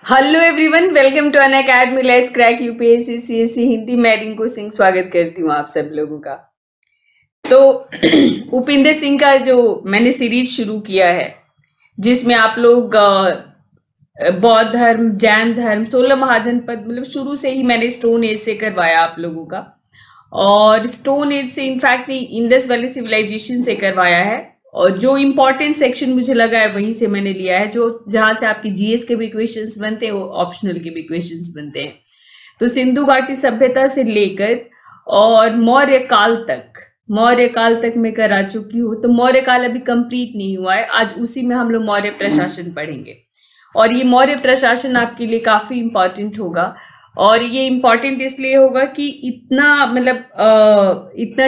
Hello everyone, welcome to Unacademy let's crack UPSC CSC Hindi. मैं रिंकू सिंह स्वागत करती हूँ आप सब लोगों का। तो उपिंदर सिंह का जो मैंने सीरीज शुरू किया है जिसमें आप लोग बौद्ध धर्म, जैन धर्म, 16 महाजनपद, मतलब शुरू से ही मैंने स्टोन एज से करवाया आप लोगों का। और स्टोन एज से इनफैक्ट इंडस वैली सिविलाइजेशन से करवाया है। और जो इम्पोर्टेंट सेक्शन मुझे लगा है वहीं से मैंने लिया है, जो जहां से आपकी जीएस के भी क्वेश्चंस बनते हैं, वो ऑप्शनल के भी क्वेश्चंस बनते हैं। तो सिंधु घाटी सभ्यता से लेकर और मौर्य काल तक मैं करा चुकी हूँ। तो मौर्य काल अभी कंप्लीट नहीं हुआ है, आज उसी में हम लोग मौर्य प्रशासन पढ़ेंगे। और ये मौर्य प्रशासन आपके लिए काफी इंपॉर्टेंट होगा। और ये इम्पॉर्टेंट इसलिए होगा कि इतना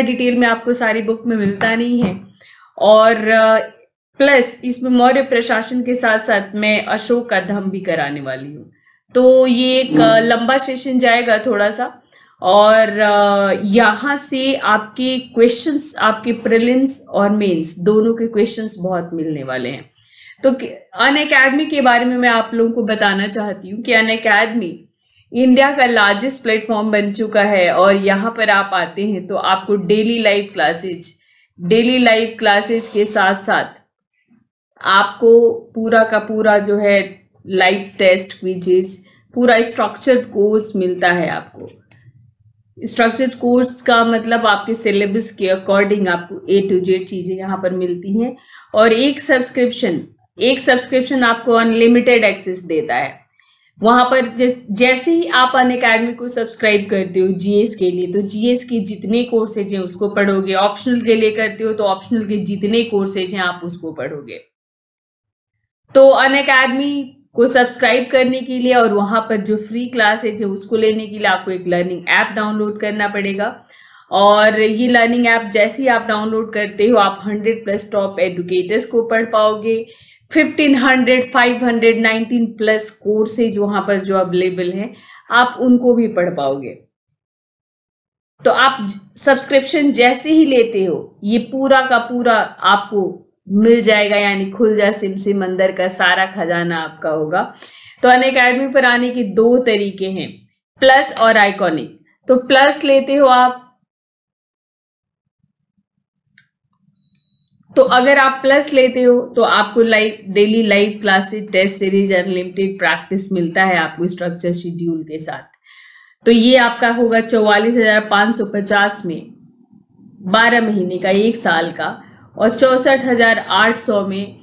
डिटेल में आपको सारी बुक में मिलता नहीं है। और प्लस इसमें मौर्य प्रशासन के साथ साथ मैं अशोक का धम्म भी कराने वाली हूँ। तो ये एक लंबा सेशन जाएगा थोड़ा सा। और यहाँ से आपके क्वेश्चंस, आपके प्रीलिम्स और मेंस दोनों के क्वेश्चंस बहुत मिलने वाले हैं। तो अनअकैडमी के बारे में मैं आप लोगों को बताना चाहती हूँ कि अनअकैडमी इंडिया का लार्जेस्ट प्लेटफॉर्म बन चुका है। और यहाँ पर आप आते हैं तो आपको डेली लाइव क्लासेज के साथ साथ आपको पूरा का पूरा जो है लाइव टेस्ट, क्विजेस, पूरा स्ट्रक्चर्ड कोर्स मिलता है आपको। स्ट्रक्चर्ड कोर्स का मतलब आपके सिलेबस के अकॉर्डिंग आपको A to Z चीजें यहाँ पर मिलती हैं। और एक सब्सक्रिप्शन आपको अनलिमिटेड एक्सेस देता है। वहां पर जैसे ही आप अनअकैडमी को सब्सक्राइब करते हो जीएस के लिए, तो जीएस के जितने कोर्सेज हैं उसको पढ़ोगे। ऑप्शनल के लिए करते हो तो ऑप्शनल के जितने कोर्सेज हैं आप उसको पढ़ोगे। तो अनअकैडमी को सब्सक्राइब करने के लिए और वहां पर जो फ्री क्लासेज है उसको लेने के लिए आपको एक लर्निंग ऐप डाउनलोड करना पड़ेगा। और ये लर्निंग ऐप जैसे ही आप डाउनलोड करते हो आप 100+ टॉप एडुकेटर्स को पढ़ पाओगे। 1500, 500, 19+ कोर्सेज वहां पर जो अवेलेबल हैं आप उनको भी पढ़ पाओगे। तो आप सब्सक्रिप्शन जैसे ही लेते हो ये पूरा का पूरा आपको मिल जाएगा, यानी खुल जा सिम अंदर का सारा खजाना आपका होगा। तो अनअकैडमी पर आने के 2 तरीके हैं, प्लस और आइकॉनिक। तो प्लस लेते हो आप, तो अगर आप प्लस लेते हो तो आपको daily live classes, test series, unlimited practice मिलता है आपको स्ट्रक्चर शेड्यूल के साथ। तो ये आपका होगा 44,550 में 12 महीने का, 1 साल का। और 64,800 में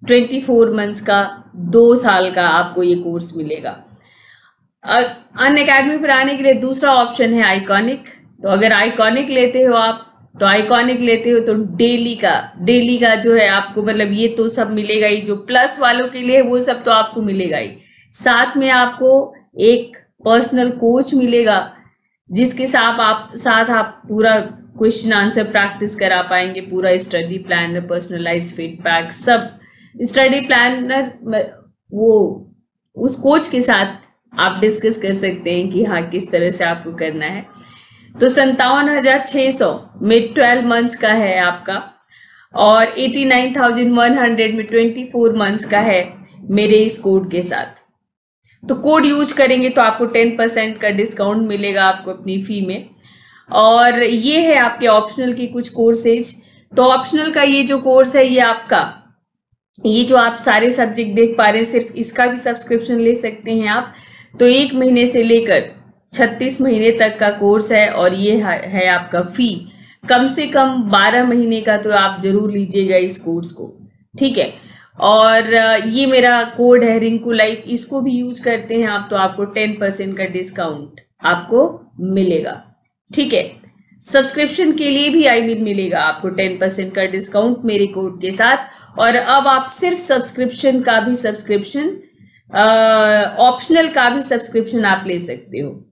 24 मंथ्स का, 2 साल का आपको ये कोर्स मिलेगा। अनअकैडमी पर आने के लिए दूसरा ऑप्शन है आइकॉनिक। तो अगर आइकॉनिक लेते हो आप, तो आइकॉनिक लेते हो तो डेली का जो है आपको, मतलब ये तो सब मिलेगा ही, जो प्लस वालों के लिए वो सब तो आपको मिलेगा ही। साथ में आपको एक पर्सनल कोच मिलेगा जिसके साथ आप पूरा क्वेश्चन आंसर प्रैक्टिस करा पाएंगे। पूरा स्टडी प्लानर, पर्सनलाइज फीडबैक, सब स्टडी प्लानर वो उस कोच के साथ आप डिस्कस कर सकते हैं कि हाँ किस तरह से आपको करना है। तो 57,600 में 12 मंथ्स का है आपका। और 89,100 में 24 मंथ्स का है मेरे इस कोड के साथ। तो कोड यूज करेंगे तो आपको 10% का डिस्काउंट मिलेगा आपको अपनी फी में। और ये है आपके ऑप्शनल की कुछ कोर्सेज। तो ऑप्शनल का ये जो कोर्स है ये आपका, ये जो आप सारे सब्जेक्ट देख पा रहे हैं, सिर्फ इसका भी सब्सक्रिप्शन ले सकते हैं आप। तो 1 महीने से लेकर 36 महीने तक का कोर्स है। और ये है आपका फी कम से कम 12 महीने का, तो आप जरूर लीजिएगा इस कोर्स को, ठीक है। और ये मेरा कोड है रिंकू लाइव, इसको भी यूज करते हैं आप तो आपको 10% का डिस्काउंट आपको मिलेगा, ठीक है। सब्सक्रिप्शन के लिए भी मिलेगा आपको 10% का डिस्काउंट मेरे कोड के साथ। और अब आप सिर्फ ऑप्शनल का भी सब्सक्रिप्शन आप ले सकते हो।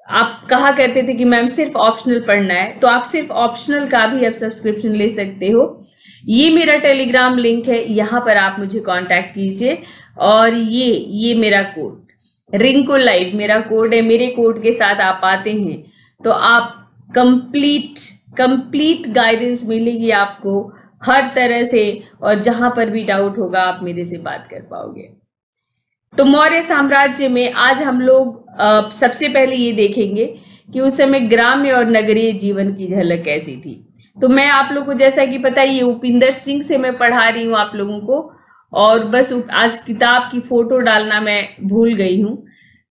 आप कहा करते थे कि मैम सिर्फ ऑप्शनल पढ़ना है, तो आप सिर्फ ऑप्शनल का भी अब सब्सक्रिप्शन ले सकते हो। ये मेरा टेलीग्राम लिंक है, यहाँ पर आप मुझे कांटेक्ट कीजिए। और ये मेरा कोड रिंकू लाइव मेरा कोड है। मेरे कोड के साथ आप आते हैं तो आप कंप्लीट गाइडेंस मिलेगी आपको हर तरह से। और जहां पर भी डाउट होगा आप मेरे से बात कर पाओगे। तो मौर्य साम्राज्य में आज हम लोग सबसे पहले ये देखेंगे कि उस समय ग्राम्य और नगरीय जीवन की झलक कैसी थी। तो मैं आप लोगों को, जैसा कि पता है, ये उपिंदर सिंह से मैं पढ़ा रही हूँ आप लोगों को, और बस आज किताब की फोटो डालना मैं भूल गई हूँ।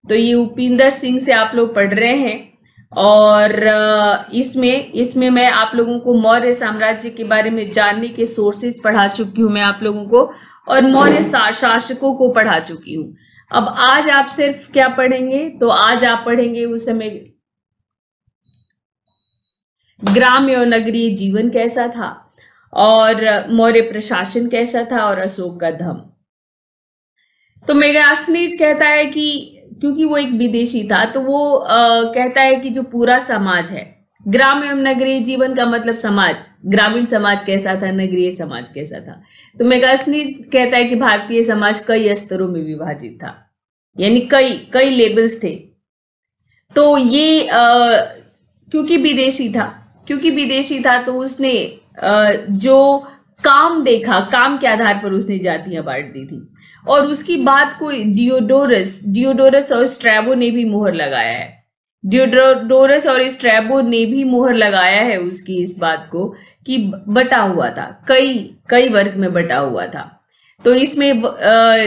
तो ये उपिंदर सिंह से आप लोग पढ़ रहे हैं, और इसमें मैं आप लोगों को मौर्य साम्राज्य के बारे में जानने के सोर्सेज पढ़ा चुकी हूँ मैं आप लोगों को, और मौर्य शासकों को पढ़ा चुकी हूँ। अब आज आप सिर्फ क्या पढ़ेंगे, तो आज आप पढ़ेंगे उस समय ग्राम्य और नगरीय जीवन कैसा था, और मौर्य प्रशासन कैसा था, और अशोक का धम्म। तो मेगास्थनीज कहता है कि क्योंकि वो एक विदेशी था, तो वो कहता है कि जो पूरा समाज है, ग्राम्य एवं नगरीय जीवन का मतलब समाज, ग्रामीण समाज कैसा था, नगरीय समाज कैसा था। तो मेगास्थनीज कहता है कि भारतीय समाज कई स्तरों में विभाजित था, यानी कई लेवल्स थे। तो ये क्योंकि विदेशी था तो उसने जो काम देखा, काम के आधार पर उसने जातियां बांट दी थी, और उसकी बात को डियोडोरस और स्ट्रैबो ने भी मोहर लगाया है। डियोडोरस और स्ट्रैबो ने भी मोहर लगाया है उसकी इस बात को कि बटा हुआ था, कई वर्ग में बटा हुआ था। तो इसमें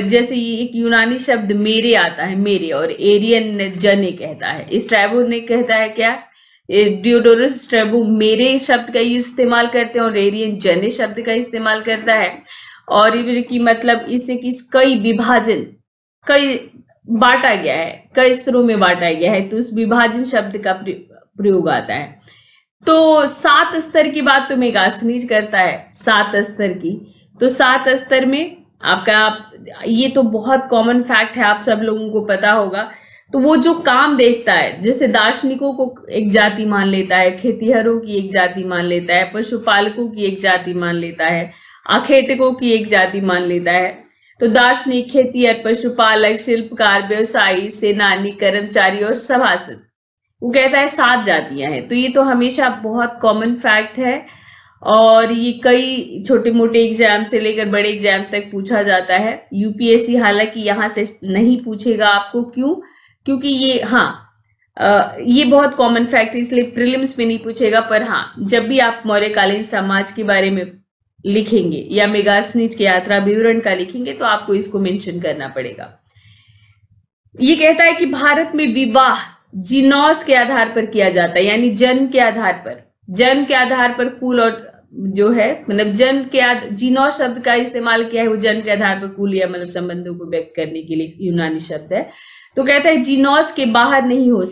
जैसे ये एक यूनानी शब्द मेरे आता है, मेरे, और एरियन जने कहता है। स्ट्रैबो ने कहता है क्या, डियोडोरस स्ट्रैबो मेरे शब्द का इस्तेमाल करते हैं और एरियन जने शब्द का इस्तेमाल करता है। और ये की मतलब इससे कि कई बांटा गया है, कई स्तरों में बांटा गया है, तो उस विभाजन शब्द का प्रयोग आता है। तो 7 स्तर की बात तो मेगास्थनीज करता है, 7 स्तर की। तो 7 स्तर में ये तो बहुत कॉमन फैक्ट है, आप सब लोगों को पता होगा। तो वो जो काम देखता है, जैसे दार्शनिकों को एक जाति मान लेता है, खेतीहरों की एक जाति मान लेता है, पशुपालकों की एक जाति मान लेता है, आखेटकों की एक जाति मान लेता है। तो दार्शनिक, खेतीहर, पशुपालक, शिल्पकार, व्यवसायी, सेनानी, कर्मचारी और सभासद, वो कहता है 7 जातियां हैं। तो ये तो हमेशा बहुत कॉमन फैक्ट है, और ये कई छोटे मोटे एग्जाम से लेकर बड़े एग्जाम तक पूछा जाता है। यूपीएससी हालांकि यहाँ से नहीं पूछेगा आपको, क्योंकि ये बहुत कॉमन फैक्ट है, इसलिए प्रीलिम्स में नहीं पूछेगा। पर हाँ, जब भी आप मौर्यकालीन समाज के बारे में लिखेंगे या मेगास्थनीज के यात्रा विवरण का लिखेंगे, तो आपको इसको मेंशन करना पड़ेगा। ये कहता है कि भारत में विवाह जीनोस के आधार पर किया जाता है, यानी जन्म के आधार पर कुल, और जो है मतलब जीनोस शब्द का इस्तेमाल किया है, वो जन्म के आधार पर कुल या मतलब संबंधों को व्यक्त करने के लिए यूनानी शब्द है। तो कहता है जीनोस के बाहर नहीं हो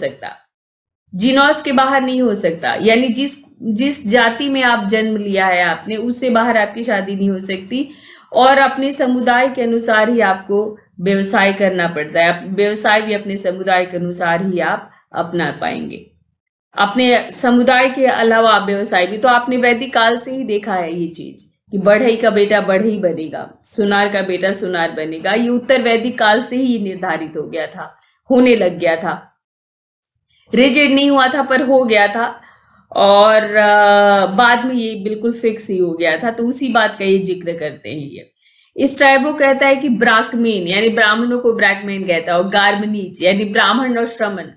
सकता, यानी जिस जाति में आप जन्म लिया है आपने, उससे बाहर आपकी शादी नहीं हो सकती, और अपने समुदाय के अनुसार ही आपको व्यवसाय करना पड़ता है। व्यवसाय भी अपने समुदाय के अनुसार ही आप अपना पाएंगे, अपने समुदाय के अलावा व्यवसाय भी। तो आपने वैदिक काल से ही देखा है ये चीज कि बढ़ई का बेटा बढ़ई बनेगा, सुनार का बेटा सुनार बनेगा। ये उत्तर वैदिक काल से ही निर्धारित हो गया था, होने लग गया था, रिजिड नहीं हुआ था पर हो गया था, और बाद में ये बिल्कुल फिक्स ही हो गया था। तो उसी बात का ये जिक्र करते हैं ये। स्ट्रैबो कहता है कि ब्राह्मण, यानी ब्राह्मणों को ब्राह्मण कहता है, और गार्मनीज यानी ब्राह्मण और श्रमण,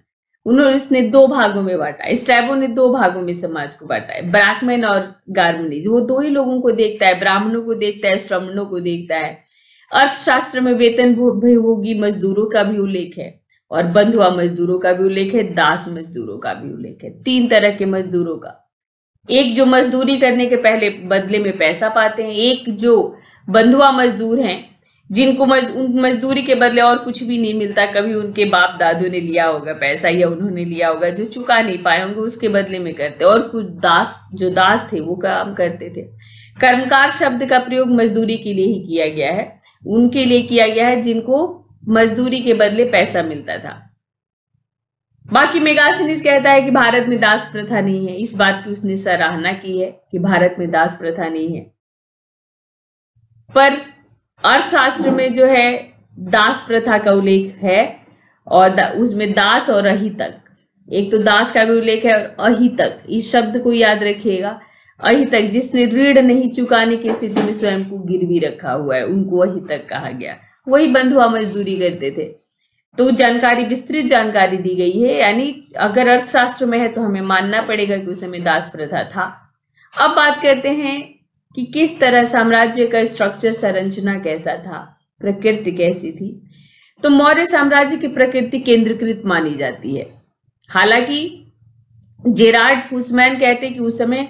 इसने 2 भागों में बांटा। स्ट्रैबो ने 2 भागों में समाज को बांटा है, ब्राह्मण और गार्मनीज। वो 2 ही लोगों को देखता है, ब्राह्मणों को देखता है, श्रमणों को देखता है। अर्थशास्त्र में वेतन भोगी मजदूरों का भी उल्लेख है, और बंधुआ मजदूरों का भी उल्लेख है, दास मजदूरों का भी उल्लेख है। 3 तरह के मजदूरों का, एक जो मजदूरी करने के पहले बदले में पैसा पाते हैं, एक जो बंधुआ मजदूर हैं जिनको मजदूरी के बदले और कुछ भी नहीं मिलता, कभी उनके बाप दादू ने लिया होगा पैसा या उन्होंने लिया होगा, जो चुका नहीं पाए होंगे, उसके बदले में करते। और कुछ दास थे वो काम करते थे। कर्मकार शब्द का प्रयोग मजदूरी के लिए ही किया गया है, उनके लिए किया गया है जिनको मजदूरी के बदले पैसा मिलता था। बाकी मेगास्थनीज कहता है कि भारत में दास प्रथा नहीं है। इस बात की उसने सराहना की है कि भारत में दास प्रथा नहीं है, पर अर्थशास्त्र में जो है दास प्रथा का उल्लेख है, और उसमें दास और अहितक, एक तो दास का भी उल्लेख है, और अहितक, इस शब्द को याद रखिएगा। अहितक जिसने ऋण नहीं चुकाने की स्थिति में स्वयं को गिरवी रखा हुआ है, उनको अहितक कहा गया। वही बंधुआ मजदूरी करते थे। तो जानकारी, विस्तृत जानकारी दी गई है, यानी अगर अर्थशास्त्र में है तो हमें मानना पड़ेगा कि उस समय दास प्रथा था। अब बात करते हैं कि किस तरह साम्राज्य का स्ट्रक्चर, संरचना कैसा था, प्रकृति कैसी थी। तो मौर्य साम्राज्य की प्रकृति केंद्रीकृत मानी जाती है। हालांकि जेरार्ड फुसमैन कहते हैं कि उस समय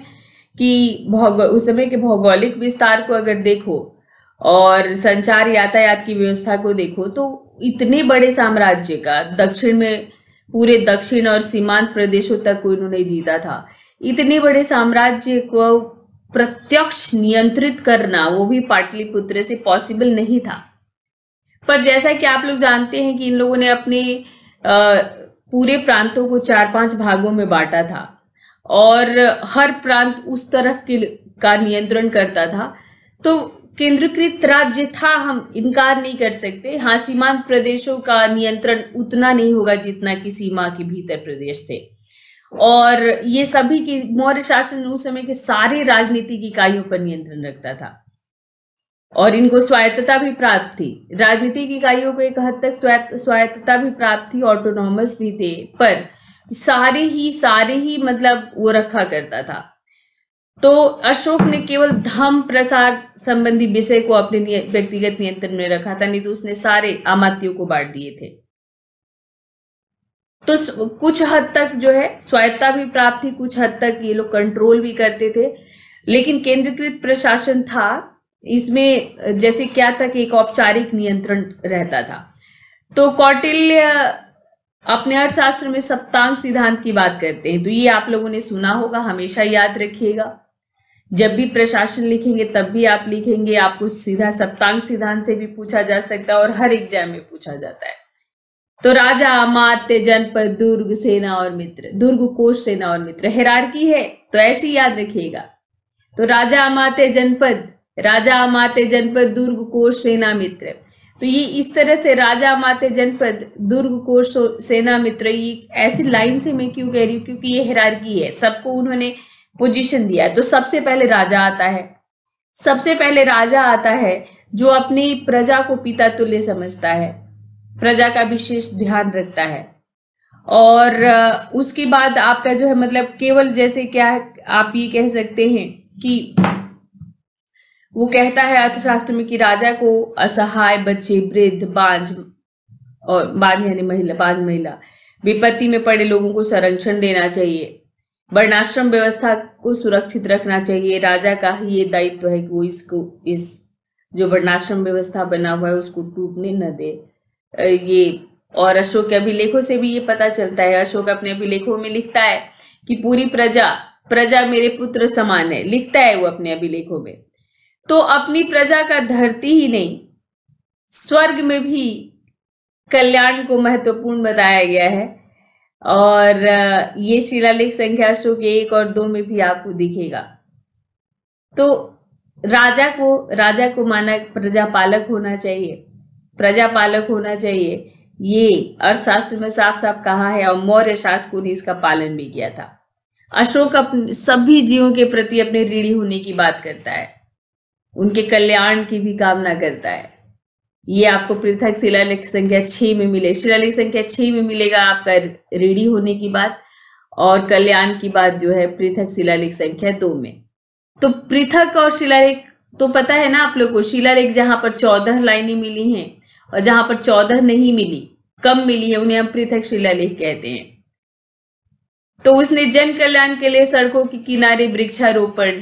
के भौगोलिक विस्तार को अगर देखो और संचार यातायात की व्यवस्था को देखो तो इतने बड़े साम्राज्य का दक्षिण में, पूरे दक्षिण और सीमांत प्रदेशों तक को इन्होंने जीता था। इतने बड़े साम्राज्य को प्रत्यक्ष नियंत्रित करना, वो भी पाटलिपुत्र से, पॉसिबल नहीं था। पर जैसा कि आप लोग जानते हैं कि इन लोगों ने अपने पूरे प्रांतों को 4-5 भागों में बांटा था और हर प्रांत उस तरफ का नियंत्रण करता था। तो केंद्रीकृत राज्य था, हम इनकार नहीं कर सकते। हाँ, सीमांत प्रदेशों का नियंत्रण उतना नहीं होगा जितना कि सीमा के भीतर प्रदेश थे। और ये सभी की, मौर्य शासन उस समय के सारे राजनीतिक इकाइयों पर नियंत्रण रखता था और इनको स्वायत्तता भी प्राप्त थी। राजनीतिक इकाइयों को एक हद तक स्वायत्तता भी प्राप्त थी, ऑटोनॉमस भी थे, पर सारे ही मतलब वो रखा करता था। तो अशोक ने केवल धर्म प्रसार संबंधी विषय को अपने व्यक्तिगत नियंत्रण में रखा था, नहीं तो उसने सारे अमात्यों को बांट दिए थे। तो कुछ हद तक जो है स्वायत्तता भी प्राप्त थी, कुछ हद तक ये लोग कंट्रोल भी करते थे, लेकिन केंद्रीकृत प्रशासन था। इसमें जैसे क्या था कि एक औपचारिक नियंत्रण रहता था। तो कौटिल्य अपने अर्थशास्त्र में सप्तांग सिद्धांत की बात करते हैं, तो ये आप लोगों ने सुना होगा, हमेशा याद रखिएगा। जब भी प्रशासन लिखेंगे तब भी आप लिखेंगे, आपको सीधा सप्तांग सिद्धांत से भी पूछा जा सकता है और हर एग्जाम में पूछा जाता है। तो राजा, अमात्य, जनपद, दुर्ग, सेना और मित्र, दुर्ग, कोश, सेना और मित्र, हिरार्की है तो ऐसे ही याद रखिएगा। तो राजा, अमात्य, जनपद, राजा, अमात्य, जनपद, दुर्ग, कोश, सेना, मित्र। तो ये इस तरह से राजा, अमात्य, जनपद, दुर्ग, कोश, सेना, मित्र, ये ऐसी लाइन से मैं क्यों कह रही हूँ, क्योंकि ये हिरार्की है, सबको उन्होंने पोजीशन दिया है। तो सबसे पहले राजा आता है, सबसे पहले राजा आता है जो अपनी प्रजा को पिता तुल्य समझता है, प्रजा का विशेष ध्यान रखता है। और उसके बाद आपका जो है मतलब केवल जैसे क्या आप ये कह सकते हैं कि वो कहता है अर्थशास्त्र में कि राजा को असहाय, बच्चे, वृद्ध, बांझ और बांझ यानी महिला, बांझ महिला, विपत्ति में पड़े लोगों को संरक्षण देना चाहिए, वर्णाश्रम व्यवस्था को सुरक्षित रखना चाहिए। राजा का ही ये दायित्व है कि वो इस जो वर्णाश्रम व्यवस्था बना हुआ है उसको टूटने न दे। ये और अशोक के अभिलेखों से भी ये पता चलता है। अशोक अपने अभिलेखों में लिखता है कि पूरी प्रजा मेरे पुत्र समान है, लिखता है वो अपने अभिलेखों में। तो अपनी प्रजा का धरती ही नहीं, स्वर्ग में भी कल्याण को महत्वपूर्ण बताया गया है। और ये शिलालेख संख्या अशोक 1 और 2 में भी आपको दिखेगा। तो राजा को माना प्रजापालक होना चाहिए, प्रजापालक होना चाहिए, ये अर्थशास्त्र में साफ साफ कहा है और मौर्य शासकों ने इसका पालन भी किया था। अशोक अपने सभी जीवों के प्रति अपने ऋणी होने की बात करता है, उनके कल्याण की भी कामना करता है। ये आपको पृथक शिलालेख संख्या 6 में मिले, शिलालेख संख्या 6 में मिलेगा आपका ऋणी होने की बात, और कल्याण की बात जो है पृथक शिलालेख संख्या 2 में। तो पृथक और शिलालेख तो पता है ना आप लोग को, शिलालेख जहां पर 14 लाइनें मिली हैं और जहां पर 14 नहीं मिली, कम मिली है, उन्हें हम पृथक शिलालेख कहते हैं। तो उसने जन कल्याण के लिए सड़कों के किनारे वृक्षारोपण,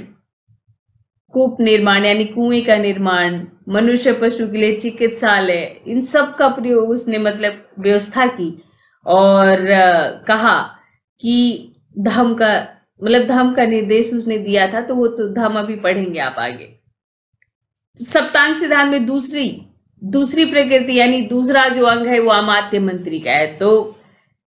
कूप निर्माण यानी कुएं का निर्माण, मनुष्य पशु के लिए चिकित्सालय, इन सब का प्रयोग उसने मतलब व्यवस्था की और कहा कि धम्म का निर्देश उसने दिया था। तो वो तो धम्म अभी पढ़ेंगे आप आगे। तो सप्तांग सिद्धांत में दूसरी प्रकृति यानी दूसरा जो अंग है वो अमात्य मंत्री का है। तो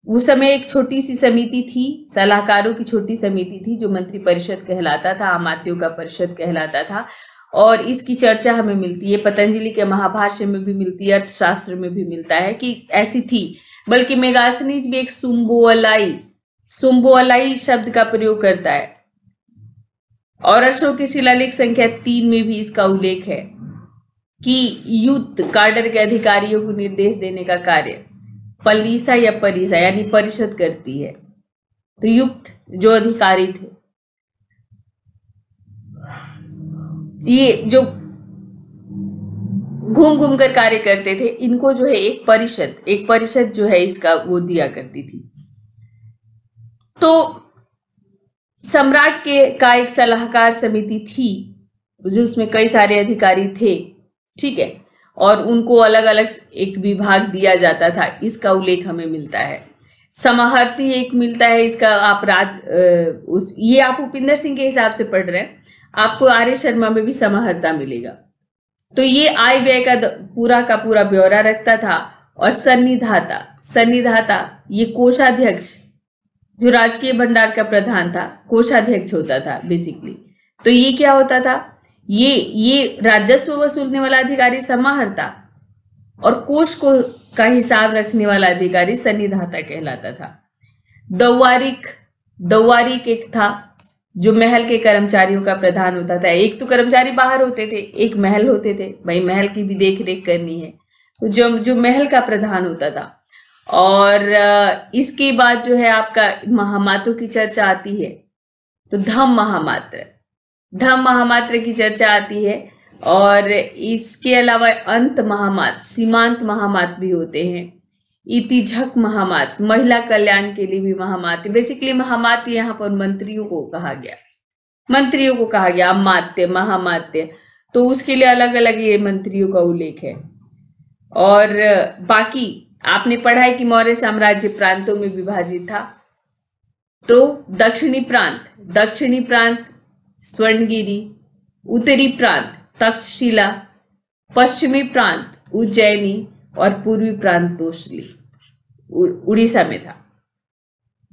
उस समय एक छोटी सी समिति थी, सलाहकारों की छोटी समिति थी जो मंत्री परिषद कहलाता था, अमात्यों का परिषद कहलाता था। और इसकी चर्चा हमें मिलती है पतंजलि के महाभाष्य में भी मिलती है, अर्थशास्त्र में भी मिलता है कि ऐसी थी। बल्कि मेगास्थनीज भी एक सुम्बोअलाई शब्द का प्रयोग करता है और अशोक की शिलालेख संख्या 3 में भी इसका उल्लेख है। कि यूथ काडर के अधिकारियों को निर्देश देने का कार्य पलीसा या परिसा यानी परिषद करती है। तो युक्त जो अधिकारी थे, ये जो घूम घूम कर कार्य करते थे, इनको जो है एक परिषद जो है इसका वो दिया करती थी। तो सम्राट के का एक सलाहकार समिति थी, जिसमें कई सारे अधिकारी थे, ठीक है, और उनको अलग अलग एक विभाग दिया जाता था। इसका उल्लेख हमें मिलता है। समाहर्ती एक मिलता है, इसका आप ये आप उपिंदर सिंह के हिसाब से पढ़ रहे हैं, आपको आर्य शर्मा में भी समाहर्ता मिलेगा। तो ये आय व्यय का पूरा ब्यौरा रखता था। और सन्निधाता ये कोषाध्यक्ष, जो राजकीय भंडार का प्रधान था, कोषाध्यक्ष होता था बेसिकली। तो ये क्या होता था, ये राजस्व वसूलने वाला अधिकारी समाहर्ता और कोष को का हिसाब रखने वाला अधिकारी सन्निधाता कहलाता था। दौवारिक एक था, जो महल के कर्मचारियों का प्रधान होता था। एक तो कर्मचारी बाहर होते थे, एक महल होते थे, भाई महल की भी देख रेख करनी है, तो जो महल का प्रधान होता था। और इसके बाद जो है आपका महामातों की चर्चा आती है। तो धम महामात्र की चर्चा आती है। और इसके अलावा अंत महामात, सीमांत महामात भी होते हैं। इतिझक महामात, महिला कल्याण के लिए भी महामात। बेसिकली महामात यहाँ पर मंत्रियों को कहा गया, अमात्य महामात्य, तो उसके लिए अलग अलग ये मंत्रियों का उल्लेख है। और बाकी आपने पढ़ा है कि मौर्य साम्राज्य प्रांतों में विभाजित था। तो दक्षिणी प्रांत स्वर्णगिरी, उत्तरी प्रांत तक्षशिला, पश्चिमी प्रांत उज्जैनी और पूर्वी प्रांत तोसली उड़ीसा में था।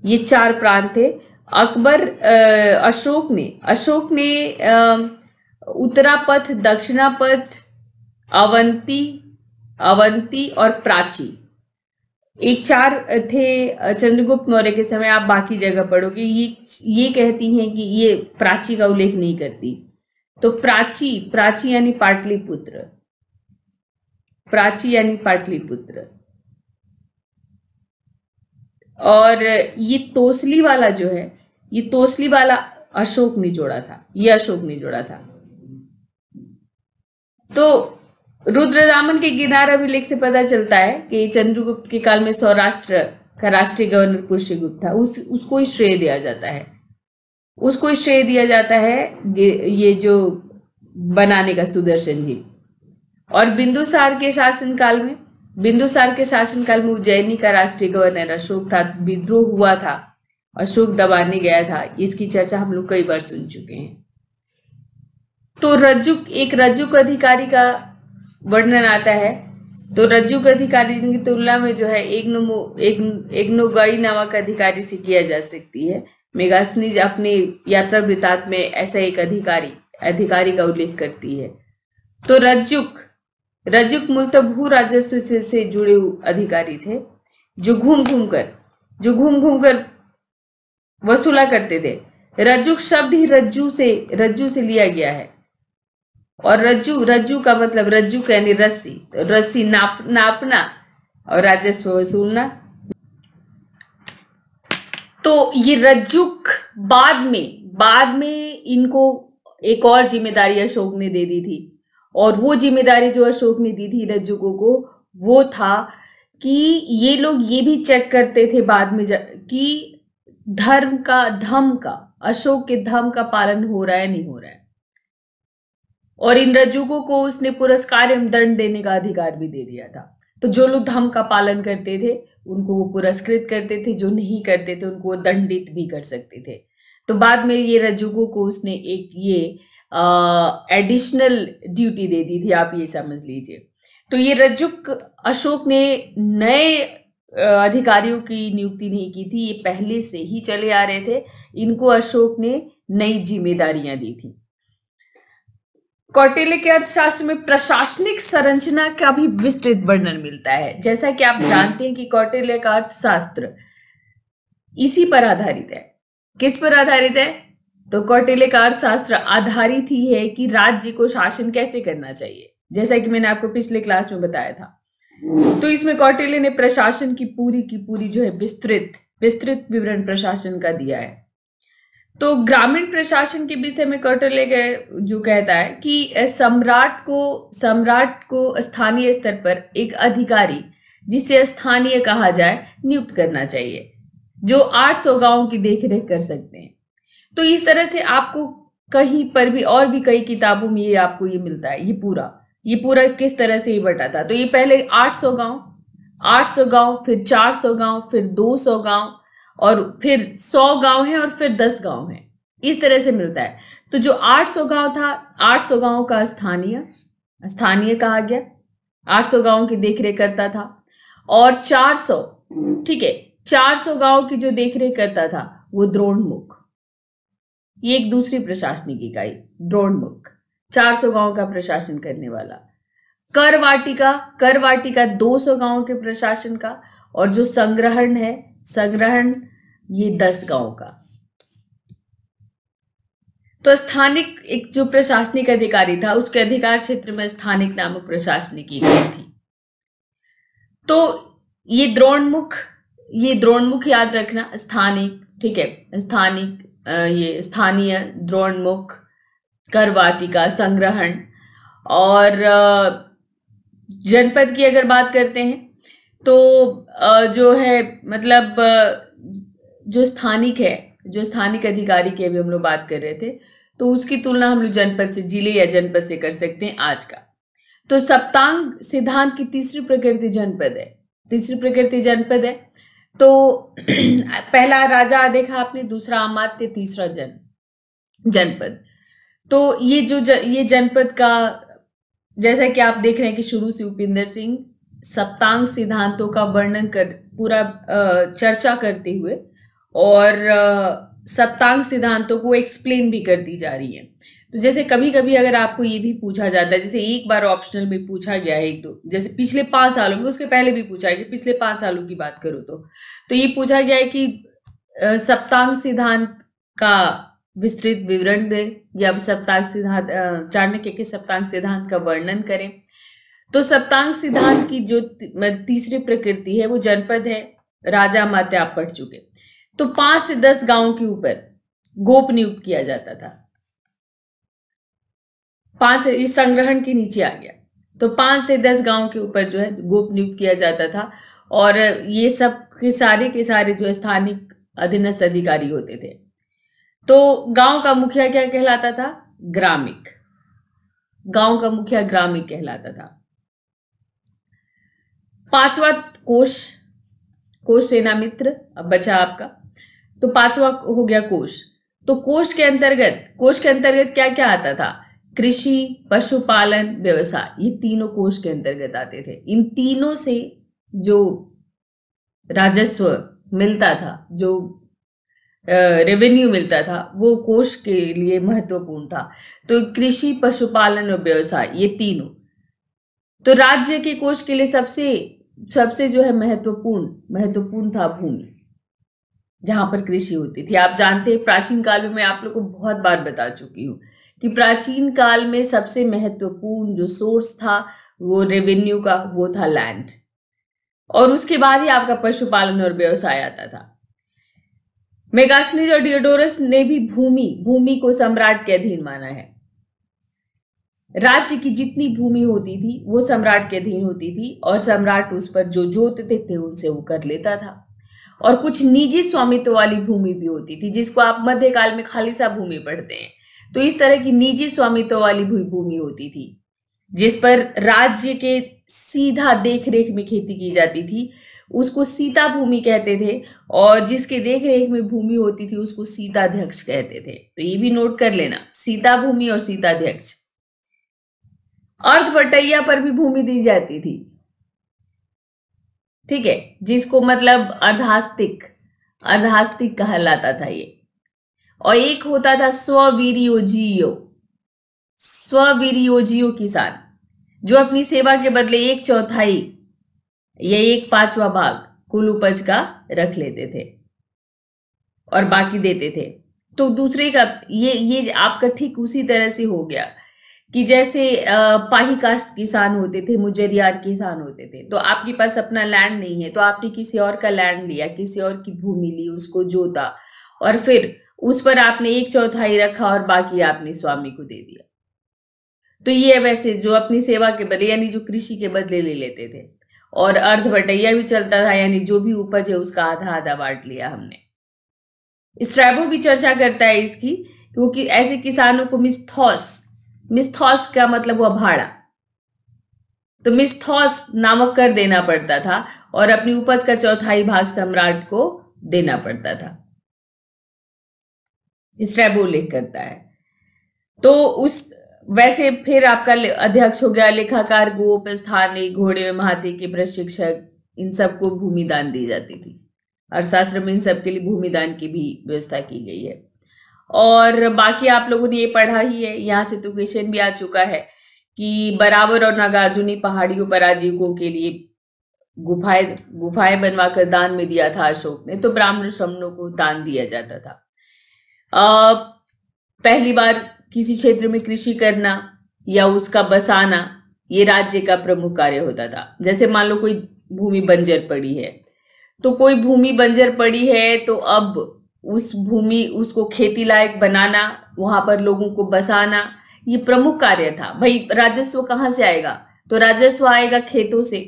ये 4 प्रांत थे। अशोक ने उत्तरापथ, दक्षिणापथ, अवंती और प्राची, एक 4 थे चंद्रगुप्त मौर्य के समय। आप बाकी जगह पढ़ोगे, ये कहती हैं कि ये प्राची का उल्लेख नहीं करती। तो प्राची यानी पाटलिपुत्र। और ये तोसली वाला जो है, ये तोसली वाला अशोक ने जोड़ा था। तो रुद्रदामन के गिरनार अभिलेख से पता चलता है कि चंद्रगुप्त के काल में सौराष्ट्र का राष्ट्रीय गवर्नर पुष्यगुप्त था। उसको ही श्रेय दिया जाता है ये जो बनाने का सुदर्शन जी। और बिंदुसार के शासनकाल में उज्जैनी का राष्ट्रीय गवर्नर अशोक था। विद्रोह हुआ था, अशोक दबाने गया था। इसकी चर्चा हम लोग कई बार सुन चुके हैं। तो रज्जुक अधिकारी का वर्णन आता है। तो रज्जुक अधिकारी की तुलना में जो है एग्नोगाई नामक अधिकारी से किया जा सकती है। मेगास्थनीज अपने यात्रा वृत्तांत में ऐसा एक अधिकारी का उल्लेख करती है। तो रज्जुक मूलतः भू राजस्व से जुड़े अधिकारी थे, जो घूम घूम कर वसूला करते थे। रज्जुक शब्द ही रज्जू से लिया गया है। और रज्जू का मतलब रज्जुक यानी रस्सी, तो रस्सी नापना और राजस्व वसूलना। तो ये रज्जुक बाद में इनको एक और जिम्मेदारी अशोक ने दे दी थी। और वो जिम्मेदारी जो अशोक ने दी थी रज्जुकों को, वो था कि ये लोग ये भी चेक करते थे बाद में कि धम का अशोक के धम का पालन हो रहा है नहीं हो रहा है। और इन रज्जुकों को उसने पुरस्कार एवं दंड देने का अधिकार भी दे दिया था। तो जो लोग धम का पालन करते थे उनको वो पुरस्कृत करते थे, जो नहीं करते थे उनको वो दंडित भी कर सकते थे। तो बाद में ये रज्जुकों को उसने एक ये एडिशनल ड्यूटी दे दी थी, आप ये समझ लीजिए। तो ये रज्जुक अशोक ने नए अधिकारियों की नियुक्ति नहीं की थी, ये पहले से ही चले आ रहे थे। इनको अशोक ने नई जिम्मेदारियां दी थी। कौटिल्य के अर्थशास्त्र में प्रशासनिक संरचना का भी विस्तृत वर्णन मिलता है। जैसा कि आप जानते हैं कि कौटिल्य का अर्थशास्त्र इसी पर आधारित है। किस पर आधारित है? तो कौटिल्य का अर्थशास्त्र आधारित ही है कि राज्य को शासन कैसे करना चाहिए। जैसा कि मैंने आपको पिछले क्लास में बताया था। तो इसमें कौटिल्य ने प्रशासन की पूरी जो है विस्तृत विवरण प्रशासन का दिया है। तो ग्रामीण प्रशासन के विषय में कौटिल्य जो कहता है कि सम्राट को स्थानीय स्तर पर एक अधिकारी, जिसे स्थानीय कहा जाए, नियुक्त करना चाहिए, जो 800 गांवों की देखरेख कर सकते हैं। तो इस तरह से आपको कहीं पर भी और भी कई किताबों में आपको ये मिलता है। ये पूरा किस तरह से ये बटा था। तो ये पहले 800 गांव, फिर 400 गांव, फिर 200 गांव, और फिर 100 गांव है, और फिर 10 गांव है। इस तरह से मिलता है। तो जो 800 गांव था, 800 गांव का स्थानीय कहा गया, 800 गांव की देखरेख करता था। और 400, ठीक है, 400 गांव की जो देखरेख करता था वो द्रोणमुख, ये एक दूसरी प्रशासनिक इकाई, द्रोणमुख, 400 गांव का प्रशासन करने वाला। करवाटिका 200 गांव के प्रशासन का, और जो संग्रहण ये 10 गांव का। तो स्थानिक एक जो प्रशासनिक अधिकारी था, उसके अधिकार क्षेत्र में स्थानिक नामक प्रशासनिक इकाई थी। तो ये द्रोणमुख याद रखना, स्थानिक, ठीक है, ये स्थानीय, द्रोणमुख, करवाटिका, संग्रहण। और जनपद की अगर बात करते हैं तो जो है मतलब जो स्थानिक अधिकारी की अभी हम लोग बात कर रहे थे, तो उसकी तुलना हम लोग जनपद से, जिले या जनपद से कर सकते हैं आज का। तो सप्तांग सिद्धांत की तीसरी प्रकृति जनपद है। तो पहला राजा देखा आपने, दूसरा अमात्य, तीसरा जनपद। तो ये जनपद का, जैसा कि आप देख रहे हैं कि शुरू से उपिंदर सिंह सप्तांग सिद्धांतों का वर्णन कर पूरा चर्चा करते हुए और सप्तांग सिद्धांतों को एक्सप्लेन भी करती जा रही है। तो जैसे कभी कभी अगर आपको ये भी पूछा जाता है, जैसे एक बार ऑप्शनल में पूछा गया है, जैसे पिछले 5 सालों में, उसके पहले भी पूछा है कि पिछले 5 सालों की बात करूँ तो ये पूछा गया है कि सप्तांग सिद्धांत का विस्तृत विवरण दे, या सप्तांग सिद्धांत, चाणक्य के सप्तांग सिद्धांत का वर्णन करें। तो सप्तांग सिद्धांत की जो तीसरी प्रकृति है वो जनपद है। राजा अमात्य आप पढ़ चुके। तो 5 से 10 गांवों के ऊपर गोप नियुक्त किया जाता था। 5 से, इस संग्रहण के नीचे आ गया, तो 5 से 10 गांव के ऊपर जो है गोप नियुक्त किया जाता था। और ये सब के सारे जो स्थानिक अधीनस्थ अधिकारी होते थे। तो गांव का मुखिया क्या कहलाता था? ग्रामिक। गांव का मुखिया ग्रामिक कहलाता था। 5वां कोश सेना मित्र अब बचा आपका। तो 5वां हो गया कोश। तो कोश के अंतर्गत क्या क्या आता था? कृषि, पशुपालन, व्यवसाय, ये तीनों कोश के अंतर्गत आते थे। इन तीनों से जो राजस्व मिलता था, जो रेवेन्यू मिलता था, वो कोश के लिए महत्वपूर्ण था। तो कृषि, पशुपालन और व्यवसाय, ये तीनों। तो राज्य के कोश के लिए सबसे जो है महत्वपूर्ण था भूमि, जहां पर कृषि होती थी। आप जानते हैं प्राचीन काल में, मैं आप लोग को बहुत बार बता चुकी हूँ कि प्राचीन काल में सबसे महत्वपूर्ण जो सोर्स था वो रेवेन्यू का, वो था लैंड। और उसके बाद ही आपका पशुपालन और व्यवसाय आता था। मेगास्थनीज और डियोडोरस ने भी भूमि को सम्राट के अधीन माना है। राज्य की जितनी भूमि होती थी वो सम्राट के अधीन होती थी, और सम्राट उस पर जो जोतते थे उनसे वो कर लेता था। और कुछ निजी स्वामित्व वाली भूमि भी होती थी, जिसको आप मध्यकाल में खालिसा भूमि पढ़ते हैं। तो इस तरह की निजी स्वामित्व वाली भूमि होती थी, जिस पर राज्य के सीधा देख रेख में खेती की जाती थी, उसको सीता भूमि कहते थे। और जिसके देख रेख में भूमि होती थी उसको सीताध्यक्ष कहते थे। तो ये भी नोट कर लेना, सीता भूमि और सीताध्यक्ष। अर्धवटैया पर भी भूमि दी जाती थी, ठीक है, जिसको मतलब अर्धास्तिक कहलाता था ये। और एक होता था स्ववीर्योजियो किसान, जो अपनी सेवा के बदले 1/4 या 1/5वां भाग कुल उपज का रख लेते थे और बाकी देते थे। तो दूसरे का ये आपका ठीक उसी तरह से हो गया कि जैसे पाही कास्ट किसान होते थे, मुजरियार किसान होते थे, तो आपके पास अपना लैंड नहीं है तो आपने किसी और का लैंड लिया, किसी और की भूमि ली, उसको जोता और फिर उस पर आपने 1/4 रखा और बाकी आपने स्वामी को दे दिया। तो ये वैसे जो अपनी सेवा के बदले यानी जो कृषि के बदले ले लेते थे। और अर्ध बटैया भी चलता था, यानी जो भी उपज है उसका आधा आधा बांट लिया हमने। स्ट्रैबो भी चर्चा करता है इसकी, क्योंकि ऐसे किसानों को मिस्थॉस का मतलब हुआ भाड़ा, तो मिस्थॉस नामक कर देना पड़ता था और अपनी उपज का 1/4 भाग सम्राट को देना पड़ता था। स्ट्रैबो उल्लेख करता है। तो उस वैसे फिर आपका अध्यक्ष हो गया, लेखाकार, गोप, स्थानीय, घोड़े, महाती के प्रशिक्षक, इन सबको भूमि दान दी जाती थी। अर्थशास्त्र में इन सबके लिए भूमि दान की भी व्यवस्था की गई है। और बाकी आप लोगों ने ये पढ़ा ही है, यहाँ से तो क्वेश्चन भी आ चुका है कि बराबर और नागार्जुनी पहाड़ियों पर आजीविकों के लिए गुफाएं बनवाकर दान में दिया था अशोक ने। तो ब्राह्मण श्रमणों को दान दिया जाता था। पहली बार किसी क्षेत्र में कृषि करना या उसका बसाना ये राज्य का प्रमुख कार्य होता था। जैसे मान लो कोई भूमि बंजर पड़ी है, तो कोई भूमि बंजर पड़ी है तो अब उस भूमि उसको खेती लायक बनाना, वहां पर लोगों को बसाना, ये प्रमुख कार्य था। भाई राजस्व कहाँ से आएगा? तो राजस्व आएगा खेतों से।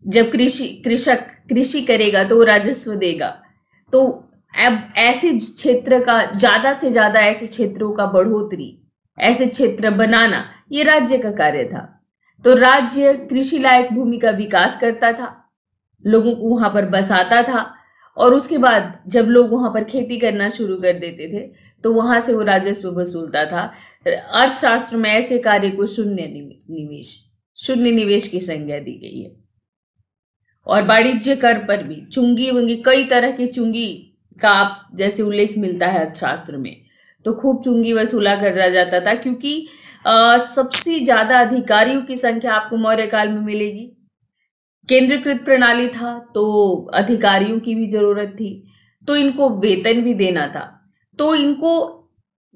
जब कृषक कृषि करेगा तो वो राजस्व देगा। तो अब ऐसे क्षेत्र का ज्यादा से ज्यादा ऐसे क्षेत्रों का बढ़ोतरी, ऐसे क्षेत्र बनाना ये राज्य का कार्य था। तो राज्य कृषि लायक भूमि का विकास करता था, लोगों को वहां पर बसाता था और उसके बाद जब लोग वहां पर खेती करना शुरू कर देते थे तो वहां से वो राजस्व वसूलता था। अर्थशास्त्र में ऐसे कार्य को शून्य निवेश की संज्ञा दी गई है। और वाणिज्य कर पर भी चुंगी वंगी, कई तरह की चुंगी का आप जैसे उल्लेख मिलता है अर्थशास्त्र में, तो खूब चुंगी वसूला करा जाता था, क्योंकि सबसे ज्यादा अधिकारियों की संख्या आपको मौर्य काल में मिलेगी। केंद्रीकृत प्रणाली था तो अधिकारियों की भी जरूरत थी, तो इनको वेतन भी देना था, तो इनको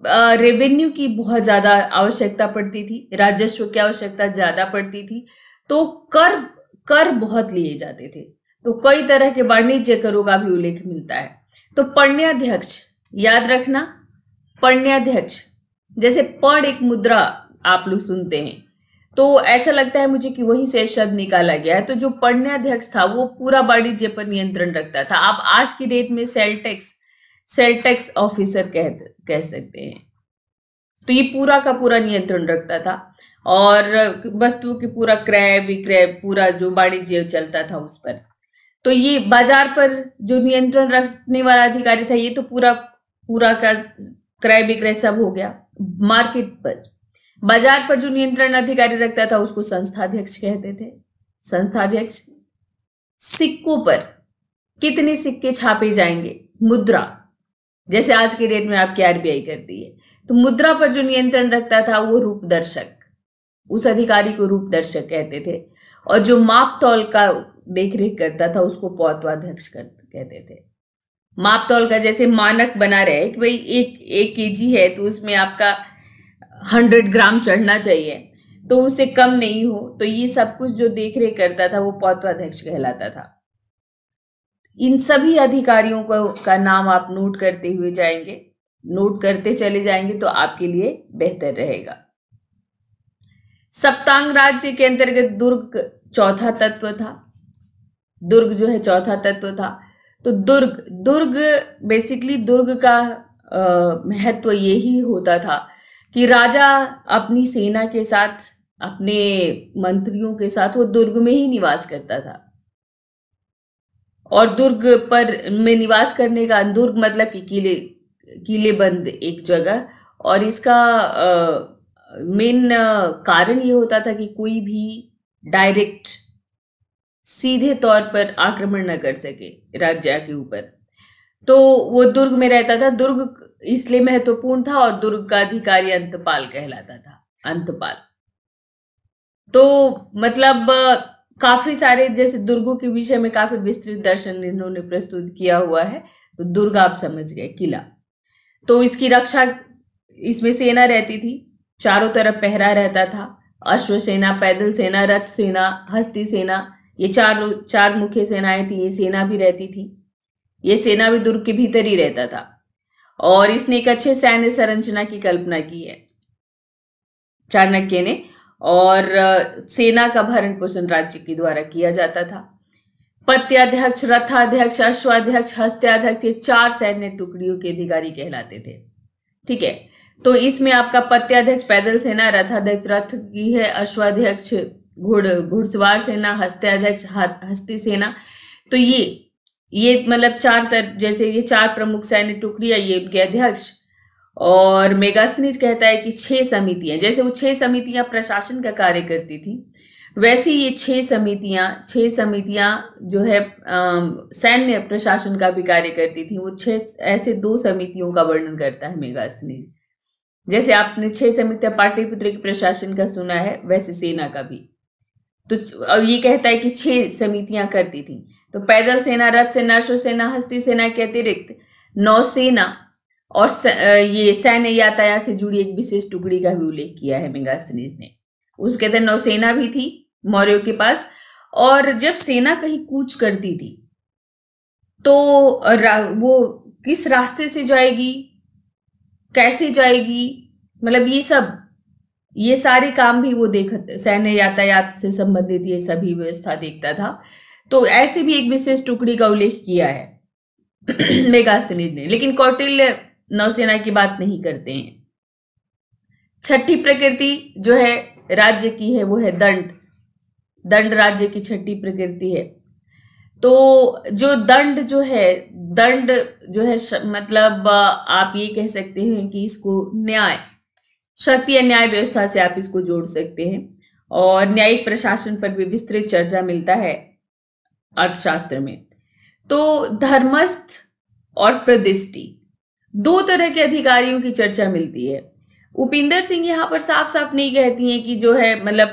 रेवेन्यू की बहुत ज्यादा आवश्यकता पड़ती थी, राजस्व की आवश्यकता ज्यादा पड़ती थी। तो कर बहुत लिए जाते थे। तो कई तरह के वाणिज्य करों का भी उल्लेख मिलता है। तो पण्याध्यक्ष याद रखना, पण्याध्यक्ष जैसे पर्ण एक मुद्रा आप लोग सुनते हैं तो ऐसा लगता है मुझे कि वहीं से शब्द निकाला गया है। तो जो पण्याध्यक्ष था वो पूरा वाणिज्य पर नियंत्रण रखता था। आप आज की डेट में सेल टैक्स ऑफिसर कह सकते हैं। तो ये पूरा का पूरा नियंत्रण रखता था और वस्तुओं की पूरा क्रय विक्रय, पूरा जो वाणिज्य चलता था उस पर। तो ये बाजार पर जो नियंत्रण रखने वाला अधिकारी था, ये तो पूरा का क्रय विक्रय सब हो गया। मार्केट पर, बाजार पर जो नियंत्रण अधिकारी रखता था उसको संस्थाध्यक्ष कहते थे। संस्थाध्यक्ष सिक्कों पर कितने सिक्के छापे जाएंगे, मुद्रा, जैसे आज के डेट में आपकी आरबीआई करती है, तो मुद्रा पर जो नियंत्रण रखता था वो रूपदर्शक, उस अधिकारी को रूपदर्शक कहते थे। और जो माप तौल का देखरेख करता था उसको पौत्वाध्यक्ष कहते थे। माप तौल का जैसे मानक बना रहे कि भाई एक केजी है तो उसमें आपका 100 ग्राम चढ़ना चाहिए, तो उससे कम नहीं हो, तो ये सब कुछ जो देखरेख करता था वो पौत्वाध्यक्ष कहलाता था। इन सभी अधिकारियों का नाम आप नोट करते चले जाएंगे तो आपके लिए बेहतर रहेगा। सप्तांग राज्य के अंतर्गत दुर्ग चौथा तत्व था। दुर्ग जो है चौथा तत्व था। तो दुर्ग बेसिकली दुर्ग का महत्व यही होता था कि राजा अपनी सेना के साथ, अपने मंत्रियों के साथ वो दुर्ग में ही निवास करता था। और दुर्ग में निवास करने का, दुर्ग मतलब कि किले बंद एक जगह, और इसका मेन कारण ये होता था कि कोई भी डायरेक्ट सीधे तौर पर आक्रमण न कर सके राज्य के ऊपर, तो वो दुर्ग में रहता था। दुर्ग इसलिए महत्वपूर्ण था और दुर्ग का अधिकारी अंतपाल कहलाता था। अंतपाल तो मतलब काफी सारे, जैसे दुर्गों के विषय में काफी विस्तृत दर्शन इन्होंने प्रस्तुत किया हुआ है। तो दुर्ग आप समझ गए, किला। तो इसकी रक्षा इसमें सेना रहती थी, चारों तरफ पहरा रहता था। अश्व सेना, पैदल सेना, रथ सेना, हस्ती सेना, ये चार मुख्य सेनाएं थी। ये सेना भी रहती थी। ये सेना भी दुर्ग के भीतर ही रहता था और इसने एक अच्छे सैन्य संरचना की कल्पना की है चाणक्य ने। और सेना का भरण पोषण राज्य के द्वारा किया जाता था। पत्याध्यक्ष, रथाध्यक्ष, अश्वाध्यक्ष, हस्त्याध्यक्ष, ये 4 सैन्य टुकड़ियों के अधिकारी कहलाते थे। ठीक है, तो इसमें आपका पत्याध्यक्ष पैदल सेना, रथाध्यक्ष रथ की है, अश्वाध्यक्ष घुड़सवार सेना, हस्त्याध्यक्ष हस्ती सेना। तो ये मतलब जैसे ये 4 प्रमुख सैन्य टुकड़ियां, ये उनके अध्यक्ष। और मेगास्थनीज कहता है कि 6 समितियां, जैसे वो 6 समितियां प्रशासन का कार्य करती थी, वैसे ये 6 समितियां जो है सैन्य प्रशासन का भी कार्य करती थी। वो 6 ऐसे 2 समितियों का वर्णन करता है मेगास्थनीज। जैसे आपने 6 समितियां पाटलिपुत्र के प्रशासन का सुना है, वैसे सेना का भी। तो ये कहता है कि 6 समितियां करती थी। तो पैदल सेना, रथ सेना, अश्व सेना, हस्ती सेना के अतिरिक्त नौसेना और ये सैन्य यातायात से जुड़ी एक विशेष टुकड़ी का भी उल्लेख किया है मेगास्थनीज ने। उसके अंदर नौसेना भी थी मौर्यों के पास। और जब सेना कहीं कूच करती थी तो वो किस रास्ते से जाएगी, कैसे जाएगी, मतलब ये सारे काम भी वो सैन्य यातायात से संबंधित ये सभी व्यवस्था देखता था। तो ऐसे भी एक विशेष टुकड़ी का उल्लेख किया है मेगास्थनीज ने। लेकिन कौटिल्य नौसेना की बात नहीं करते हैं। छठी प्रकृति जो है राज्य की है वो है दंड राज्य की छठी प्रकृति है। तो जो दंड जो है मतलब आप ये कह सकते हैं कि इसको न्याय शक्ति या न्याय व्यवस्था से आप इसको जोड़ सकते हैं। और न्यायिक प्रशासन पर भी विस्तृत चर्चा मिलता है अर्थशास्त्र में। तो धर्मस्थ और प्रदिष्टि 2 तरह के अधिकारियों की चर्चा मिलती है। उपिंदर सिंह यहाँ पर साफ साफ नहीं कहती हैं कि जो है मतलब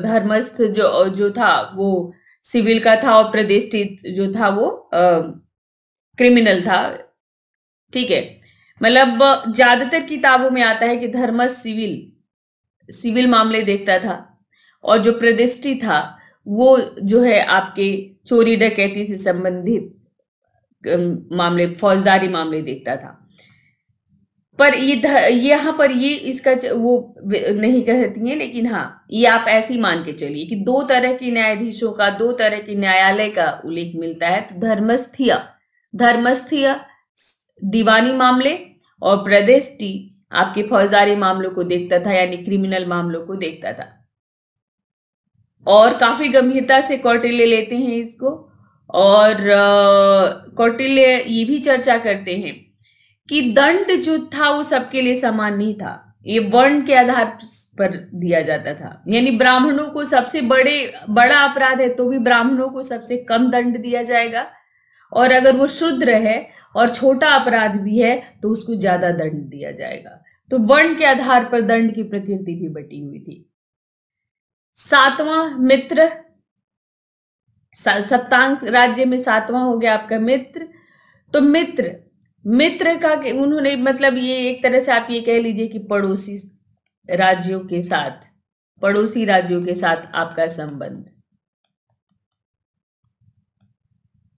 धर्मस्थ जो था वो सिविल का था और प्रतिष्ठित जो था वो क्रिमिनल था। ठीक है, मतलब ज्यादातर किताबों में आता है कि धर्मस्थ सिविल मामले देखता था और जो प्रतिष्ठित था वो जो है आपके चोरी डकैती से संबंधित मामले, फौजदारी मामले देखता था। पर यहाँ पर ये इसका वो नहीं कहती हैं। लेकिन हाँ, ये आप ऐसे ही मान के चलिए कि 2 तरह के न्यायाधीशों का, 2 तरह के न्यायालय का उल्लेख मिलता है। तो धर्मस्थीय दीवानी मामले और प्रदिष्टि आपके फौजदारी मामलों को देखता था, यानी क्रिमिनल मामलों को देखता था। और काफी गंभीरता से कौटिल्य लेते हैं इसको। और कौटिल्य ये भी चर्चा करते हैं कि दंड जो था वो सबके लिए समान नहीं था। ये वर्ण के आधार पर दिया जाता था, यानी ब्राह्मणों को सबसे बड़ा अपराध है तो भी ब्राह्मणों को सबसे कम दंड दिया जाएगा, और अगर वो शूद्र है और छोटा अपराध भी है तो उसको ज्यादा दंड दिया जाएगा। तो वर्ण के आधार पर दंड की प्रकृति भी बटी हुई थी। 7वां मित्र, सप्तांग राज्य में 7वां हो गया आपका मित्र। तो मित्र का उन्होंने मतलब ये एक तरह से आप ये कह लीजिए कि पड़ोसी राज्यों के साथ आपका संबंध,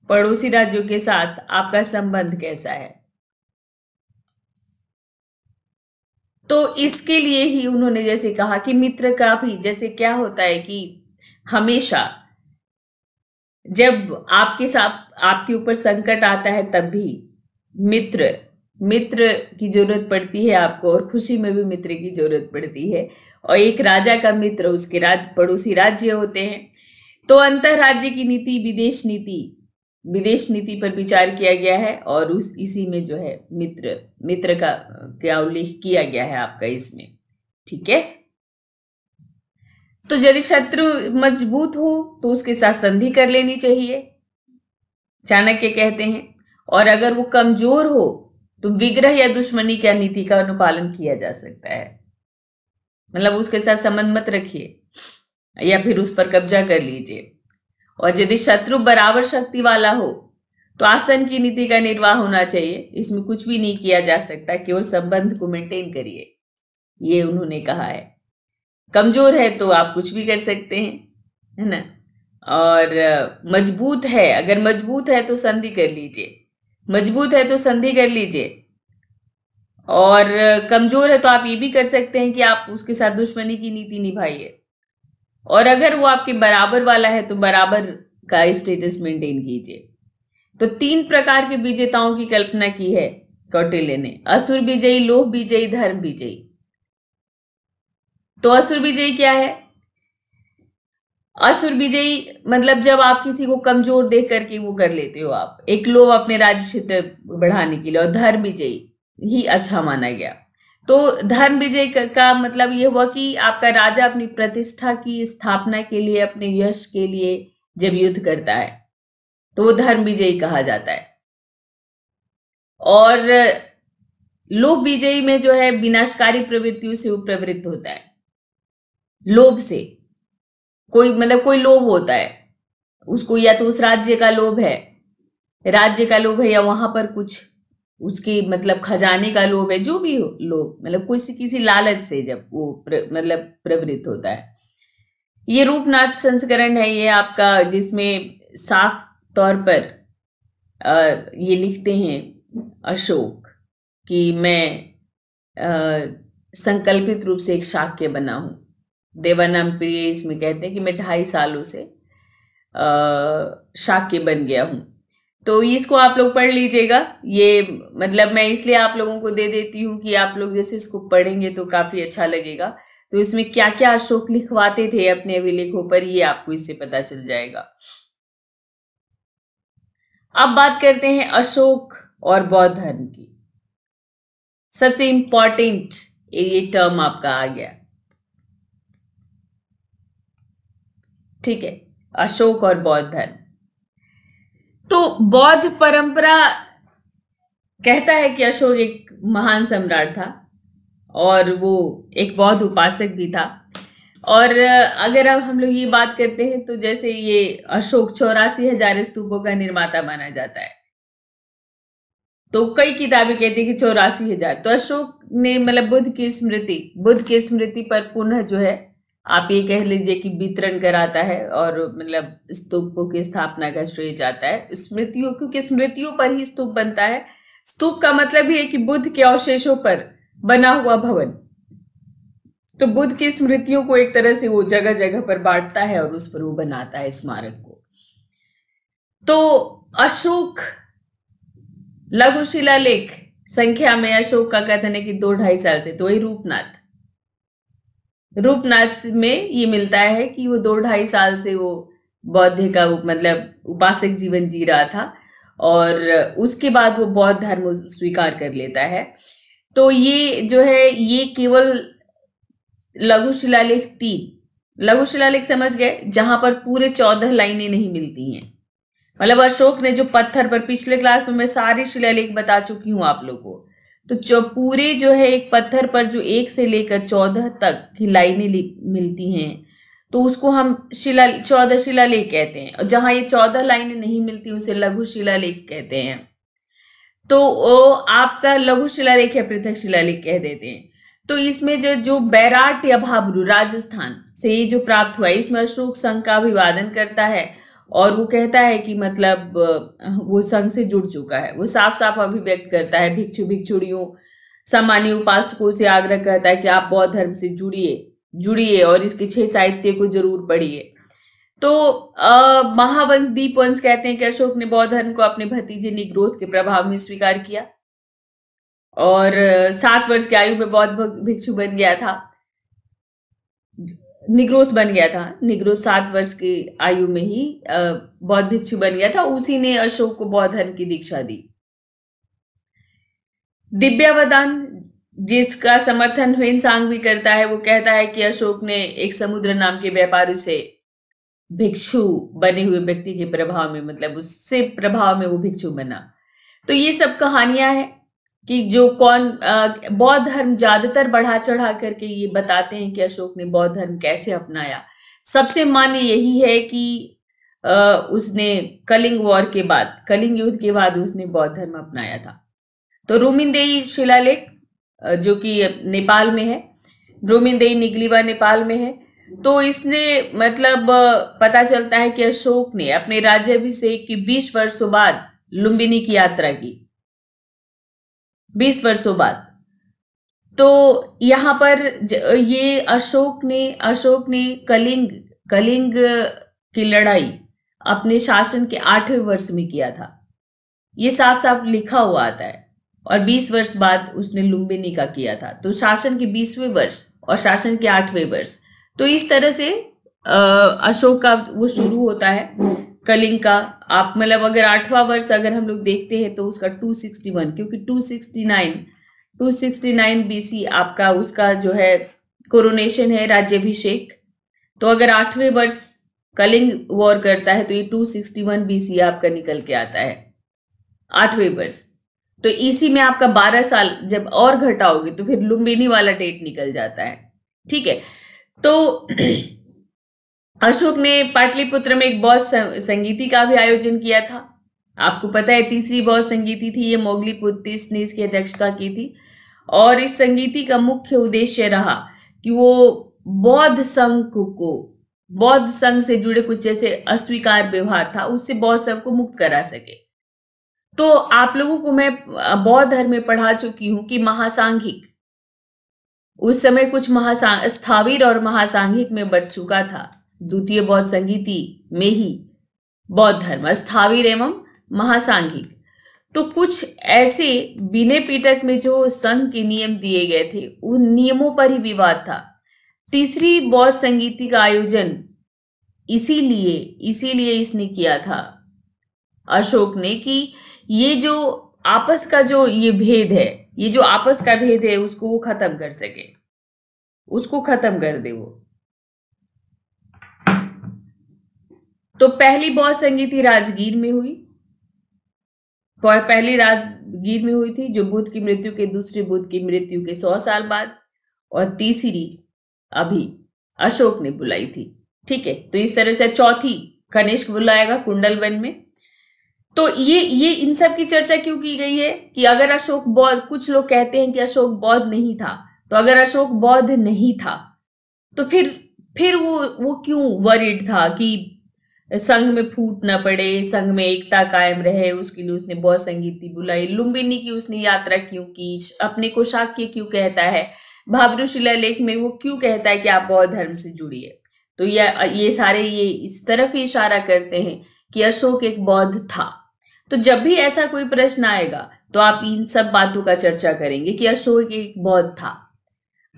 पड़ोसी राज्यों के साथ आपका संबंध कैसा है। तो इसके लिए ही उन्होंने जैसे कहा कि मित्र का भी जैसे क्या होता है कि हमेशा जब आपके ऊपर संकट आता है तब भी मित्र की जरूरत पड़ती है आपको, और खुशी में भी मित्र की जरूरत पड़ती है। और एक राजा का मित्र उसके पड़ोसी राज्य होते हैं। तो अंतर राज्य की नीति, विदेश नीति पर विचार किया गया है और इसी में जो है मित्र का क्या उल्लेख किया गया है आपका इसमें। ठीक है, तो यदि शत्रु मजबूत हो तो उसके साथ संधि कर लेनी चाहिए, चाणक्य कहते हैं। और अगर वो कमजोर हो तो विग्रह या दुश्मनी की नीति का अनुपालन किया जा सकता है। मतलब उसके साथ संबंध मत रखिए या फिर उस पर कब्जा कर लीजिए। और यदि शत्रु बराबर शक्ति वाला हो तो आसन की नीति का निर्वाह होना चाहिए, इसमें कुछ भी नहीं किया जा सकता, केवल संबंध को मेंटेन करिए, ये उन्होंने कहा है। कमजोर है तो आप कुछ भी कर सकते हैं, है ना। और मजबूत है, अगर मजबूत है तो संधि कर लीजिए, मजबूत है तो संधि कर लीजिए। और कमजोर है तो आप ये भी कर सकते हैं कि आप उसके साथ दुश्मनी की नीति निभाइए। और अगर वो आपके बराबर वाला है तो बराबर का स्टेटस मेंटेन कीजिए। तो 3 प्रकार के विजेताओं की कल्पना की है कौटिल्य ने, असुर विजयी, लोभ विजयी, धर्म विजयी। तो असुर विजयी क्या है? असुर विजयी मतलब जब आप किसी को कमजोर देख करके वो कर लेते हो, आप एक लोभ अपने राज्य क्षेत्र बढ़ाने के लिए। और धर्म विजयी ही अच्छा माना गया। तो धर्म विजय का मतलब ये हुआ कि आपका राजा अपनी प्रतिष्ठा की स्थापना के लिए, अपने यश के लिए जब युद्ध करता है तो वो धर्म विजयी कहा जाता है। और लोभ विजयी में जो है विनाशकारी प्रवृत्तियों से वो प्रवृत्त होता है। लोभ से कोई मतलब कोई लोभ होता है उसको, या तो उस राज्य का लोभ है, या वहां पर कुछ उसके मतलब खजाने का लोभ है, जो भी हो लोभ, मतलब किसी लालच से जब वो मतलब प्रवृत्त होता है। ये रूपनाथ संस्करण है ये आपका, जिसमें साफ तौर पर ये लिखते हैं अशोक कि मैं संकल्पित रूप से एक शाक्य बना हूं। देवानाम प्रिय इसमें कहते हैं कि मैं 2.5 सालों से शाक्य बन गया हूं। तो इसको आप लोग पढ़ लीजिएगा। ये मतलब मैं इसलिए आप लोगों को दे देती हूँ कि आप लोग जैसे इसको पढ़ेंगे तो काफी अच्छा लगेगा। तो इसमें क्या क्या अशोक लिखवाते थे अपने अभिलेखों पर, ये आपको इससे पता चल जाएगा। अब बात करते हैं अशोक और बौद्ध धर्म की। सबसे इंपॉर्टेंट ये टर्म आपका आ गया, ठीक है, अशोक और बौद्ध धर्म। तो बौद्ध परंपरा कहता है कि अशोक एक महान सम्राट था और वो एक बौद्ध उपासक भी था। और अगर अब हम लोग ये बात करते हैं तो जैसे ये अशोक 84,000 स्तूपों का निर्माता माना जाता है। तो कई किताबें कहती है कि 84,000। तो अशोक ने मतलब बुद्ध की स्मृति पर पुनः जो है आप ये कह लीजिए कि वितरण कराता है और मतलब स्तूपों की स्थापना का श्रेय जाता है स्मृतियों, क्योंकि स्मृतियों पर ही स्तूप बनता है। स्तूप का मतलब ये है कि बुद्ध के अवशेषों पर बना हुआ भवन। तो बुद्ध की स्मृतियों को एक तरह से वो जगह जगह पर बांटता है और उस पर वो बनाता है स्मारक को। तो अशोक लघु शिलालेख संख्या में अशोक का कथन है कि 2-2.5 साल से। तो वही रूपनाथ में ये मिलता है कि वो 2-2.5 साल से वो बौद्ध का मतलब उपासक जीवन जी रहा था और उसके बाद वो बौद्ध धर्म स्वीकार कर लेता है। तो ये जो है ये केवल लघु शिलालेख 3 लघु शिलालेख समझ गए, जहां पर पूरे 14 लाइनें नहीं मिलती हैं। मतलब अशोक ने जो पत्थर पर, पिछले क्लास में मैं सारे शिलालेख बता चुकी हूं आप लोगों को। तो जो पूरे जो है एक पत्थर पर जो 1 से लेकर 14 तक की लाइनें मिलती हैं तो उसको हम 14 शिलालेख कहते हैं। और जहां ये 14 लाइनें नहीं मिलती उसे लघु शिलालेख कहते हैं। तो आपका लघु शिलालेख या पृथक शिलालेख कह देते हैं। तो इसमें जो बैराट या भाबरू राजस्थान से ये जो प्राप्त हुआ, इसमें अशोक संघ का अभिवादन करता है और वो कहता है कि मतलब वो संघ से जुड़ चुका है। वो साफ साफ अभिव्यक्त करता है, भिक्षु भिक्षुणियों सामान्य उपासकों से आग्रह करता है कि आप बौद्ध धर्म से जुड़िए और इसके 6 साहित्य को जरूर पढ़िए। तो महावंश दीपवंश कहते हैं कि अशोक ने बौद्ध धर्म को अपने भतीजे निग्रोध के प्रभाव में स्वीकार किया और 7 वर्ष की आयु में बौद्ध भिक्षु बन गया था, निग्रोध बन गया था। निग्रोध 7 वर्ष की आयु में ही बौद्ध भिक्षु बन गया था। उसी ने अशोक को बौद्ध धर्म की दीक्षा दी। दिव्यावदान जिसका समर्थन ह्वेनसांग भी करता है, वो कहता है कि अशोक ने एक समुद्र नाम के व्यापारी से भिक्षु बने हुए व्यक्ति के प्रभाव में, मतलब उससे प्रभाव में वो भिक्षु बना। तो ये सब कहानियां हैं कि जो बौद्ध धर्म ज्यादातर बढ़ा चढ़ा करके ये बताते हैं कि अशोक ने बौद्ध धर्म कैसे अपनाया। सबसे मान्य यही है कि उसने कलिंग वॉर के बाद, कलिंग युद्ध के बाद उसने बौद्ध धर्म अपनाया था। तो रुमिनदेई शिलालेख जो कि नेपाल में है, रुमिनदेई निगलीवा नेपाल में है। तो इसने मतलब पता चलता है कि अशोक ने अपने राज्याभिषेक के 20 वर्षों बाद लुम्बिनी की यात्रा की, 20 वर्षों बाद। तो यहाँ पर ये अशोक ने कलिंग की लड़ाई अपने शासन के 8वें वर्ष में किया था, ये साफ साफ लिखा हुआ आता है। और 20 वर्ष बाद उसने लुम्बिनी का किया था। तो शासन के 20वें वर्ष और शासन के 8वें वर्ष, तो इस तरह से अशोक का वो शुरू होता है कलिंग का। आप मतलब अगर 8वां वर्ष अगर हम लोग देखते हैं तो उसका 261, क्योंकि 269 बीसी आपका उसका जो है कोरोनेशन है, राज्याभिषेक। तो अगर 8वें वर्ष कलिंग वॉर करता है तो ये 261 बीसी आपका निकल के आता है, 8वें वर्ष। तो इसी में आपका 12 साल जब और घटाओगे तो फिर लुम्बिनी वाला डेट निकल जाता है। ठीक है। तो अशोक ने पाटलिपुत्र में एक बौद्ध संगीति का भी आयोजन किया था। आपको पता है तीसरी बौद्ध संगीति थी, ये मोगलीपुत्तिस ने इसकी अध्यक्षता की थी। और इस संगीति का मुख्य उद्देश्य रहा कि वो बौद्ध संघ से जुड़े कुछ जैसे अस्वीकार व्यवहार था उससे बौद्ध संघ को मुक्त करा सके। तो आप लोगों को मैं बौद्ध धर्म में पढ़ा चुकी हूं कि महासांघिक उस समय कुछ स्थाविर और महासांघिक में बढ़ चुका था। द्वितीय बौद्ध संगीति में ही बौद्ध धर्म स्थाविर एवं महासांघिक। तो कुछ ऐसे विनय पिटक में जो संघ के नियम दिए गए थे उन नियमों पर ही विवाद था। तीसरी बौद्ध संगीति का आयोजन इसीलिए इसने किया था अशोक ने कि ये जो आपस का जो ये भेद है, ये जो आपस का भेद है उसको वो खत्म कर सके, उसको खत्म कर दे वो। तो पहली बौद्ध संगीति राजगीर में हुई, पहली राजगीर में हुई थी जो बुद्ध की मृत्यु के दूसरे बुद्ध की मृत्यु के 100 साल बाद, और तीसरी अभी अशोक ने बुलाई थी। ठीक है। तो इस तरह से चौथी कनिष्क बुलाएगा कुंडलवन में। तो ये इन सब की चर्चा क्यों की गई है कि अगर अशोक बौद्ध, कुछ लोग कहते हैं कि अशोक बौद्ध नहीं था, तो अगर अशोक बौद्ध नहीं था तो फिर वो क्यों वरीड था कि संघ में फूट न पड़े, संघ में एकता कायम रहे, उसके लिए उसने बौद्ध संगीति बुलाई। लुम्बिनी की उसने यात्रा क्यों की, अपने को शाक्य क्यों कहता है, भाब्रू शिलालेख में वो क्यों कहता है कि आप बौद्ध धर्म से जुड़िए। तो ये सारे ये इस तरफ ही इशारा करते हैं कि अशोक एक बौद्ध था। तो जब भी ऐसा कोई प्रश्न आएगा तो आप इन सब बातों का चर्चा करेंगे कि अशोक एक बौद्ध था।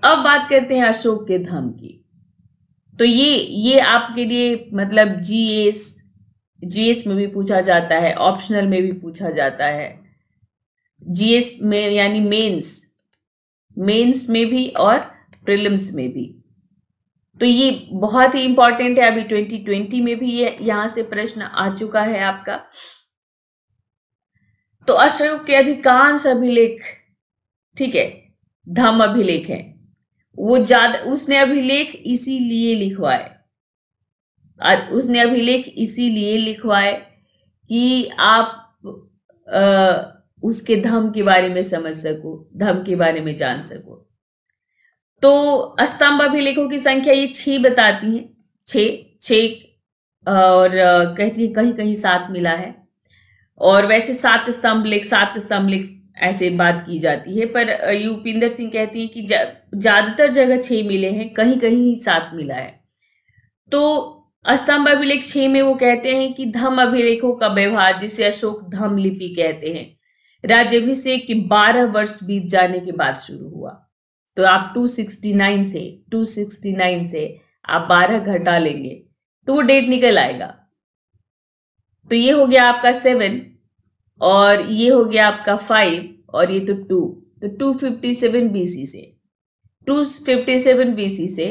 अब बात करते हैं अशोक के धम्म की। तो ये आपके लिए मतलब जीएस में भी पूछा जाता है, ऑप्शनल में भी पूछा जाता है, जीएस में यानी मेंस में भी और प्रीलिम्स में भी। तो ये बहुत ही इंपॉर्टेंट है। अभी 2020 में भी ये यहां से प्रश्न आ चुका है आपका। तो अशोक के अधिकांश अभिलेख, ठीक है, धम्म अभिलेख है। वो उसने अभिलेख इसीलिए लिखवाए कि आप उसके धम्म के बारे में समझ सको, धम्म के बारे में जान सको। तो स्तंभ अभिलेखों की संख्या ये 6 बताती हैं, 6 और कहती है कहीं कहीं 7 मिला है। और वैसे 7 स्तंभ लेख ऐसे बात की जाती है, पर युपिंदर सिंह कहती हैं कि ज्यादातर जगह 6 मिले हैं, कहीं कहीं 7 मिला है। तो स्तंभ अभिलेख 6 में वो कहते हैं कि धम्म अभिलेखों का व्यवहार, जिसे अशोक धम्म लिपि कहते हैं, राज्याभिषेक के 12 वर्ष बीत जाने के बाद शुरू हुआ। तो आप 269 से आप 12 घटा लेंगे तो वो डेट निकल आएगा। तो ये हो गया आपका 7 और ये हो गया आपका 5 और ये तो 2। तो 257 बीसी से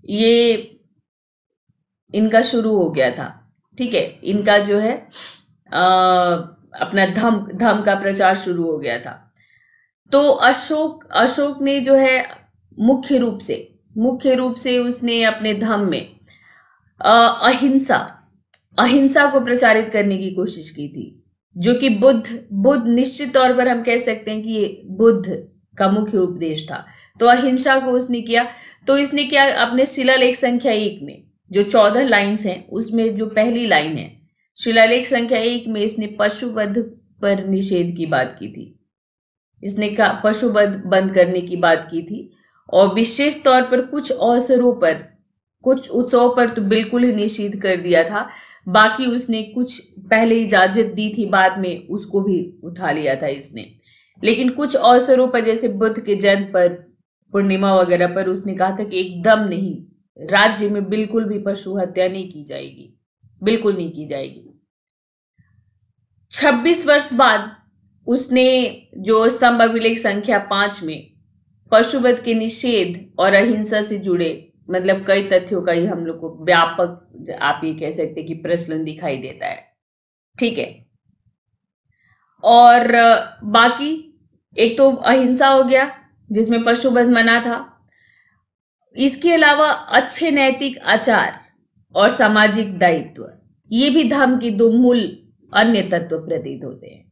ये इनका शुरू हो गया था। ठीक है, इनका जो है अपना धम्म का प्रचार शुरू हो गया था। तो अशोक ने जो है मुख्य रूप से उसने अपने धम्म में अहिंसा अहिंसा को प्रचारित करने की कोशिश की थी, जो कि बुद्ध निश्चित तौर पर हम कह सकते हैं कि ये बुद्ध का मुख्य उपदेश था। तो अहिंसा को उसने किया। तो इसने क्या, अपने शिलालेख संख्या 1 में जो 14 लाइन्स हैं उसमें जो पहली लाइन है शिलालेख संख्या 1 में, इसने पशुवध पर निषेध की बात की थी। इसने कहा पशुवध बंद करने की बात की थी, और विशेष तौर पर कुछ अवसरों पर, कुछ उत्सवों पर तो बिल्कुल ही निषेध कर दिया था। बाकी उसने कुछ पहले इजाजत दी थी, बाद में उसको भी उठा लिया था इसने। लेकिन कुछ अवसरों पर, जैसे बुद्ध के जन्म पर, पूर्णिमा वगैरह पर, उसने कहा था कि एकदम नहीं, राज्य में बिल्कुल भी पशु हत्या नहीं की जाएगी, बिल्कुल नहीं की जाएगी। 26 वर्ष बाद उसने जो स्तंभ अभिलेख संख्या 5 में पशुवध के निषेध और अहिंसा से जुड़े मतलब कई तथ्यों का ही हम लोग को व्यापक, आप ये कह सकते हैं कि प्रचलन दिखाई देता है। ठीक है, और बाकी एक तो अहिंसा हो गया जिसमें पशुवध मना था। इसके अलावा अच्छे नैतिक आचार और सामाजिक दायित्व, ये भी धर्म की दो मूल अन्य तत्व प्रतीत होते हैं।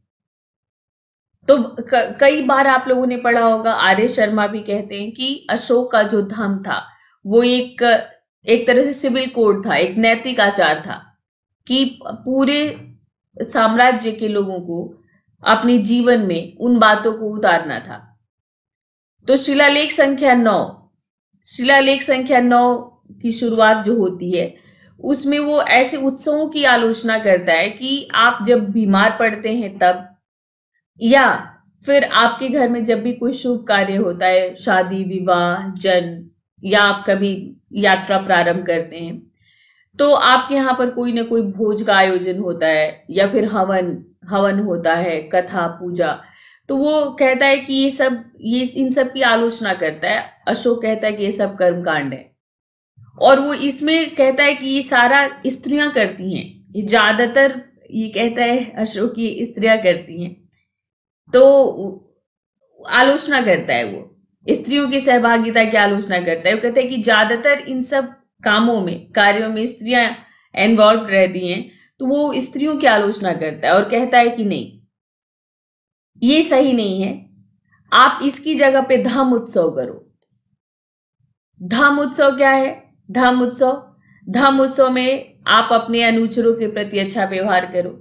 तो कई बार आप लोगों ने पढ़ा होगा, आर्य शर्मा भी कहते हैं कि अशोक का जो धर्म था वो एक तरह से सिविल कोड था, एक नैतिक आचार था कि पूरे साम्राज्य के लोगों को अपने जीवन में उन बातों को उतारना था। तो शिलालेख संख्या 9 की शुरुआत जो होती है उसमें वो ऐसे उत्सवों की आलोचना करता है कि आप जब बीमार पड़ते हैं तब, या फिर आपके घर में जब भी कोई शुभ कार्य होता है, शादी, विवाह, जन्म, या आप कभी यात्रा प्रारंभ करते हैं, तो आपके यहाँ पर कोई ना कोई भोज का आयोजन होता है, या फिर हवन होता है, कथा, पूजा। तो वो कहता है कि ये इन सब की आलोचना करता है। अशोक कहता है कि ये सब कर्मकांड है, और वो इसमें कहता है कि ये सारा स्त्रियां करती हैं, ये ज्यादातर, ये कहता है अशोक, ये स्त्रियां करती हैं। तो आलोचना करता है, वो स्त्रियों की सहभागिता की आलोचना करता है। वो कहता है कि ज्यादातर इन सब कार्यों में स्त्रियां इन्वॉल्व रहती हैं, तो वो स्त्रियों की आलोचना करता है और कहता है कि नहीं, ये सही नहीं है, आप इसकी जगह पे धम्म उत्सव करो। धम्म उत्सव क्या है? धम्म उत्सव में आप अपने अनुचरों के प्रति अच्छा व्यवहार करो,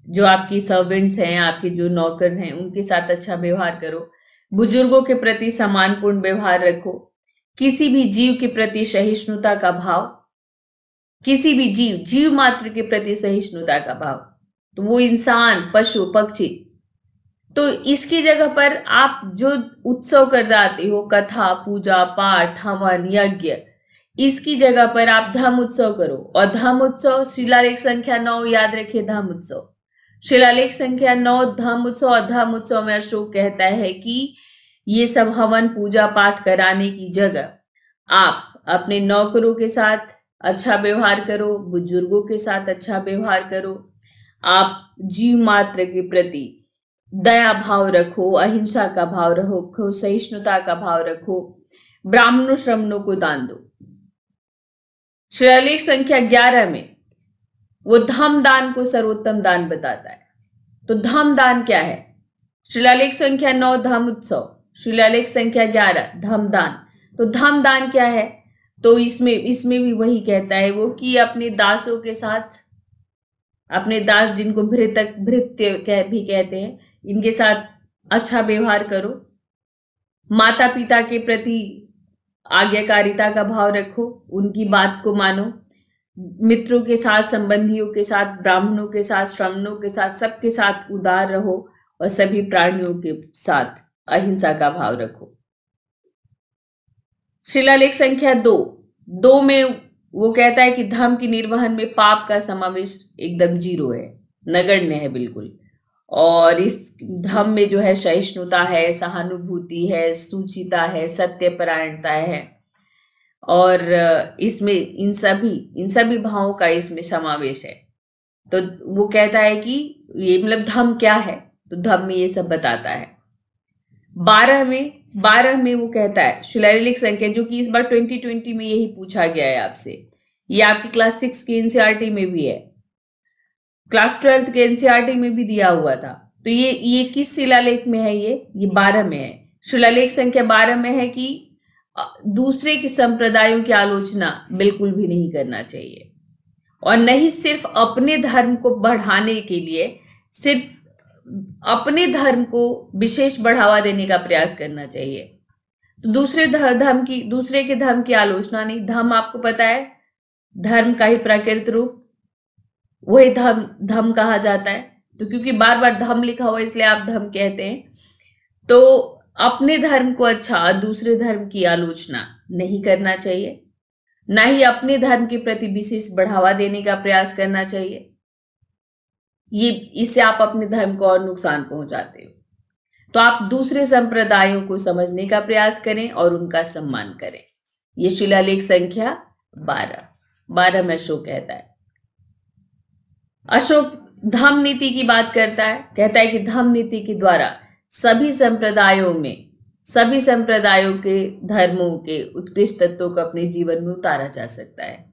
जो आपकी सर्वेंट्स हैं, आपके जो नौकर हैं, उनके साथ अच्छा व्यवहार करो। बुजुर्गों के प्रति सम्मानपूर्ण व्यवहार रखो। किसी भी जीव के प्रति सहिष्णुता का भाव, किसी भी जीव मात्र के प्रति सहिष्णुता का भाव, तो वो इंसान, पशु, पक्षी। तो इसकी जगह पर आप जो उत्सव कर जाते हो, कथा, पूजा, पाठ, हवन, यज्ञ, इसकी जगह पर आप धम्म उत्सव करो। और धम्म उत्सव शिलालेख संख्या 9, याद रखिए, धम्म उत्सव, शिलालेख संख्या 9 धम्म उत्सव। और धम्म उत्सव में अशोक कहता है कि ये सब हवन, पूजा, पाठ कराने की जगह आप अपने नौकरों के साथ अच्छा व्यवहार करो, बुजुर्गों के साथ अच्छा व्यवहार करो, आप जीव मात्र के प्रति दया भाव रखो, अहिंसा का भाव रखो, सहिष्णुता का भाव रखो, ब्राह्मणों श्रमणों को दान दो। शिलालेख संख्या 11 में वो धम्म दान को सर्वोत्तम दान बताता है। तो धम्म दान क्या है? शिलालेख संख्या 9 धम्म उत्सव, शिलालेख संख्या 11 धम्म दान। तो धम्म दान क्या है? तो इसमें भी वही कहता है वो कि अपने दासों के साथ, अपने दास जिनको भृत्य भी कहते हैं, इनके साथ अच्छा व्यवहार करो। माता पिता के प्रति आज्ञाकारिता का भाव रखो, उनकी बात को मानो। मित्रों के साथ, संबंधियों के साथ, ब्राह्मणों के साथ, श्रमणों के साथ, सबके साथ उदार रहो, और सभी प्राणियों के साथ अहिंसा का भाव रखो। शिलालेख संख्या 2 में वो कहता है कि धर्म की निर्वहन में पाप का समावेश एकदम 0 है, नगण्य है बिल्कुल। और इस धर्म में जो है सहिष्णुता है, सहानुभूति है, सूचिता है, सत्यपरायणता है, और इसमें इन सभी भावों का इसमें समावेश है। तो वो कहता है कि ये मतलब धर्म क्या है, तो धर्म में ये सब बताता है। 12 में वो कहता है शिलालेख संख्या, जो कि इस बार 2020 में यही पूछा गया है आपसे, ये आपकी क्लास 6 की एनसीईआरटी में भी है। क्लास 12th के एनसीईआरटी में भी दिया हुआ था। तो ये किस शिलालेख में है? ये 12 में है। शिलालेख संख्या 12 में है कि दूसरे के संप्रदायों की आलोचना बिल्कुल भी नहीं करना चाहिए, और नहीं सिर्फ अपने धर्म को बढ़ाने के लिए, सिर्फ अपने धर्म को विशेष बढ़ावा देने का प्रयास करना चाहिए। तो दूसरे के धर्म की आलोचना नहीं। धर्म आपको पता है, धर्म का ही प्राकृत रूप, वही धर्म कहा जाता है। तो क्योंकि बार बार धर्म लिखा हुआ इसलिए आप धर्म कहते हैं। तो अपने धर्म को अच्छा और दूसरे धर्म की आलोचना नहीं करना चाहिए, ना ही अपने धर्म के प्रति विशेष बढ़ावा देने का प्रयास करना चाहिए। इससे आप अपने धर्म को और नुकसान पहुंचाते हो। तो आप दूसरे संप्रदायों को समझने का प्रयास करें और उनका सम्मान करें। ये शिलालेख संख्या 12 में अशोक कहता है। अशोक धम्म नीति की बात करता है। कहता है कि धम्म नीति के द्वारा सभी संप्रदायों के धर्मों के उत्कृष्ट तत्वों को अपने जीवन में उतारा जा सकता है।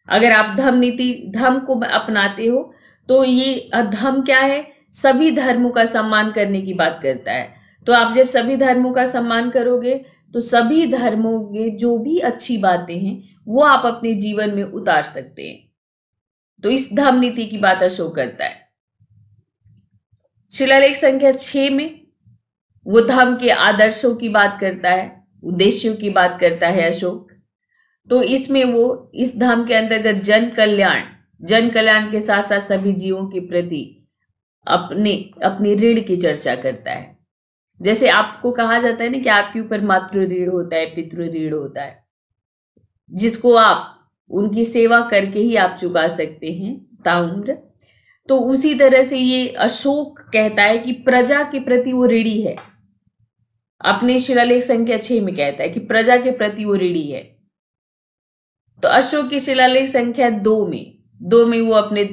अगर आप धर्म को अपनाते हो तो ये धर्म क्या है? सभी धर्मों का सम्मान करने की बात करता है। तो आप जब सभी धर्मों का सम्मान करोगे तो सभी धर्मों के जो भी अच्छी बातें हैं वो आप अपने जीवन में उतार सकते हैं। तो इस धम्म नीति की बात अशोक करता है। शिलालेख संख्या 6 में वो धर्म के आदर्शों की बात करता है, उद्देश्यों की बात करता है अशोक। तो इसमें वो इस धर्म के अंतर्गत जन कल्याण के साथ साथ सभी जीवों के प्रति अपनी ऋण की चर्चा करता है। जैसे आपको कहा जाता है ना कि आपके ऊपर मातृ ऋण होता है, पितृ ऋण होता है, जिसको आप उनकी सेवा करके ही आप चुका सकते हैं ताउम्र। तो उसी तरह से ये अशोक कहता है कि प्रजा के प्रति वो ऋणी है। अपने शिलालेख संख्या 6 में कहता है कि प्रजा के प्रति वो ऋणी है। तो अशोक की शिलालेख संख्या 2 में वो अपने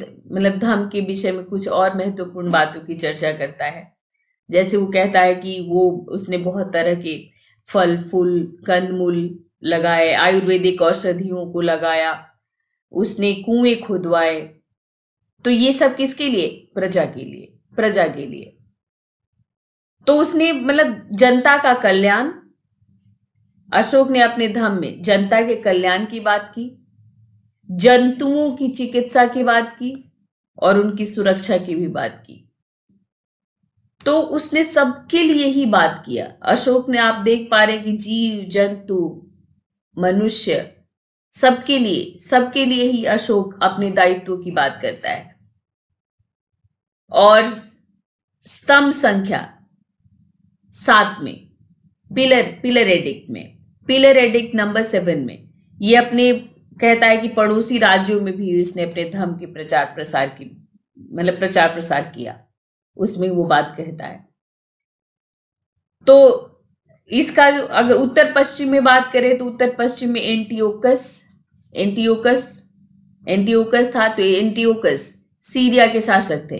धर्म के विषय में कुछ और महत्वपूर्ण बातों की चर्चा करता है। जैसे वो कहता है कि उसने बहुत तरह के फल फूल कंदमूल लगाए, आयुर्वेदिक औषधियों को लगाया, उसने कुएं खुदवाए। तो ये सब किसके लिए? प्रजा के लिए। तो उसने जनता का कल्याण, अशोक ने अपने धर्म में जनता के कल्याण की बात की, जंतुओं की चिकित्सा की बात की और उनकी सुरक्षा की भी बात की। तो उसने सबके लिए ही बात किया। अशोक ने, आप देख पा रहे हैं कि जीव जंतु मनुष्य सबके लिए ही अशोक अपने दायित्व की बात करता है। और स्तंभ संख्या 7 में पिलर एडिक्ट नंबर 7 में ये अपने कहता है कि पड़ोसी राज्यों में भी इसने अपने धर्म के प्रचार प्रसार किया, उसमें वो बात कहता है। तो इसका जो अगर उत्तर पश्चिम में बात करें तो उत्तर पश्चिम में एंटियोकस था। तो एंटियोकस सीरिया के शासक थे,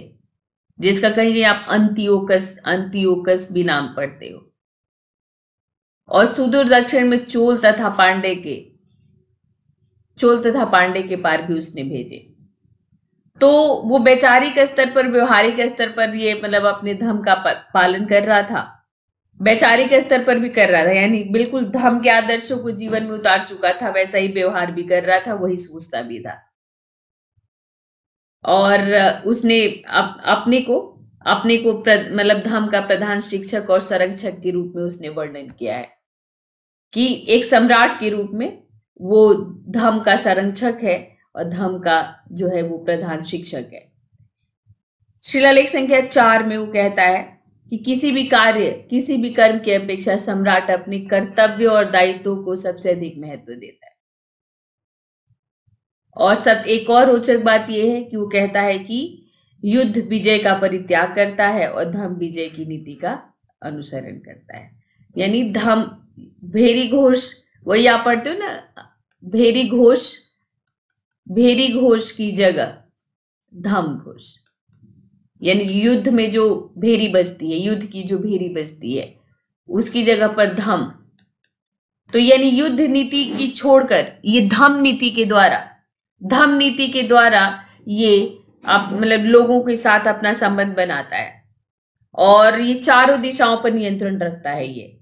जिसका कहीं आप अंतियोकस भी नाम पढ़ते हो। और सुदूर दक्षिण में चोल तथा पांडे के पार भी उसने भेजे। तो वो वैचारिक स्तर पर, व्यवहारिक स्तर पर ये अपने धर्म का पालन कर रहा था, वैचारिक स्तर पर भी कर रहा था, यानी बिल्कुल धर्म के आदर्शों को जीवन में उतार चुका था, वैसा ही व्यवहार भी कर रहा था, वही सोचता भी था। और उसने अपने को धर्म का प्रधान शिक्षक और संरक्षक के रूप में उसने वर्णन किया है कि एक सम्राट के रूप में वो धर्म का संरक्षक है और धर्म का जो है वो प्रधान शिक्षक है। शिलालेख संख्या 4 में वो कहता है कि किसी भी कर्म की अपेक्षा सम्राट अपने कर्तव्य और दायित्वों को सबसे अधिक महत्व देता है। और एक और रोचक बात यह है कि वो कहता है कि युद्ध विजय का परित्याग करता है और धर्म विजय की नीति का अनुसरण करता है। यानी धर्म भेरी घोष, वही आप पढ़ते हो ना, भेरी घोष की जगह धम्म घोष, यानी युद्ध में जो भेरी बजती है, युद्ध की जो भेरी बजती है उसकी जगह पर धम्म। तो यानी युद्ध नीति की छोड़कर ये धम्म नीति के द्वारा ये मतलब लोगों के साथ अपना संबंध बनाता है, और ये चारों दिशाओं पर नियंत्रण रखता है ये,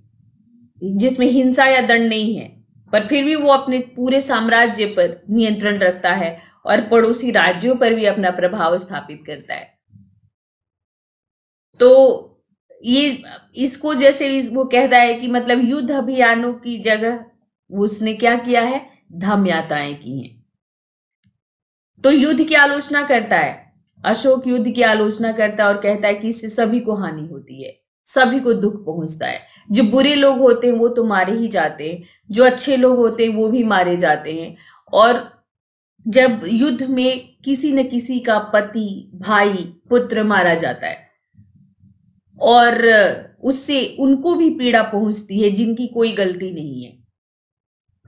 जिसमें हिंसा या दंड नहीं है, पर फिर भी वो अपने पूरे साम्राज्य पर नियंत्रण रखता है और पड़ोसी राज्यों पर भी अपना प्रभाव स्थापित करता है। तो ये इसको जैसे वो कहता है कि मतलब युद्ध अभियानों की जगह उसने क्या किया है, धम्म यात्राएं की हैं। तो युद्ध की आलोचना करता है, अशोक युद्ध की आलोचना करता है और कहता है कि इससे सभी को हानि होती है, सभी को दुख पहुंचता है। जो बुरे लोग होते हैं वो तो मारे ही जाते हैं, जो अच्छे लोग होते हैं वो भी मारे जाते हैं। और जब युद्ध में किसी न किसी का पति, भाई, पुत्र मारा जाता है और उससे उनको भी पीड़ा पहुंचती है जिनकी कोई गलती नहीं है,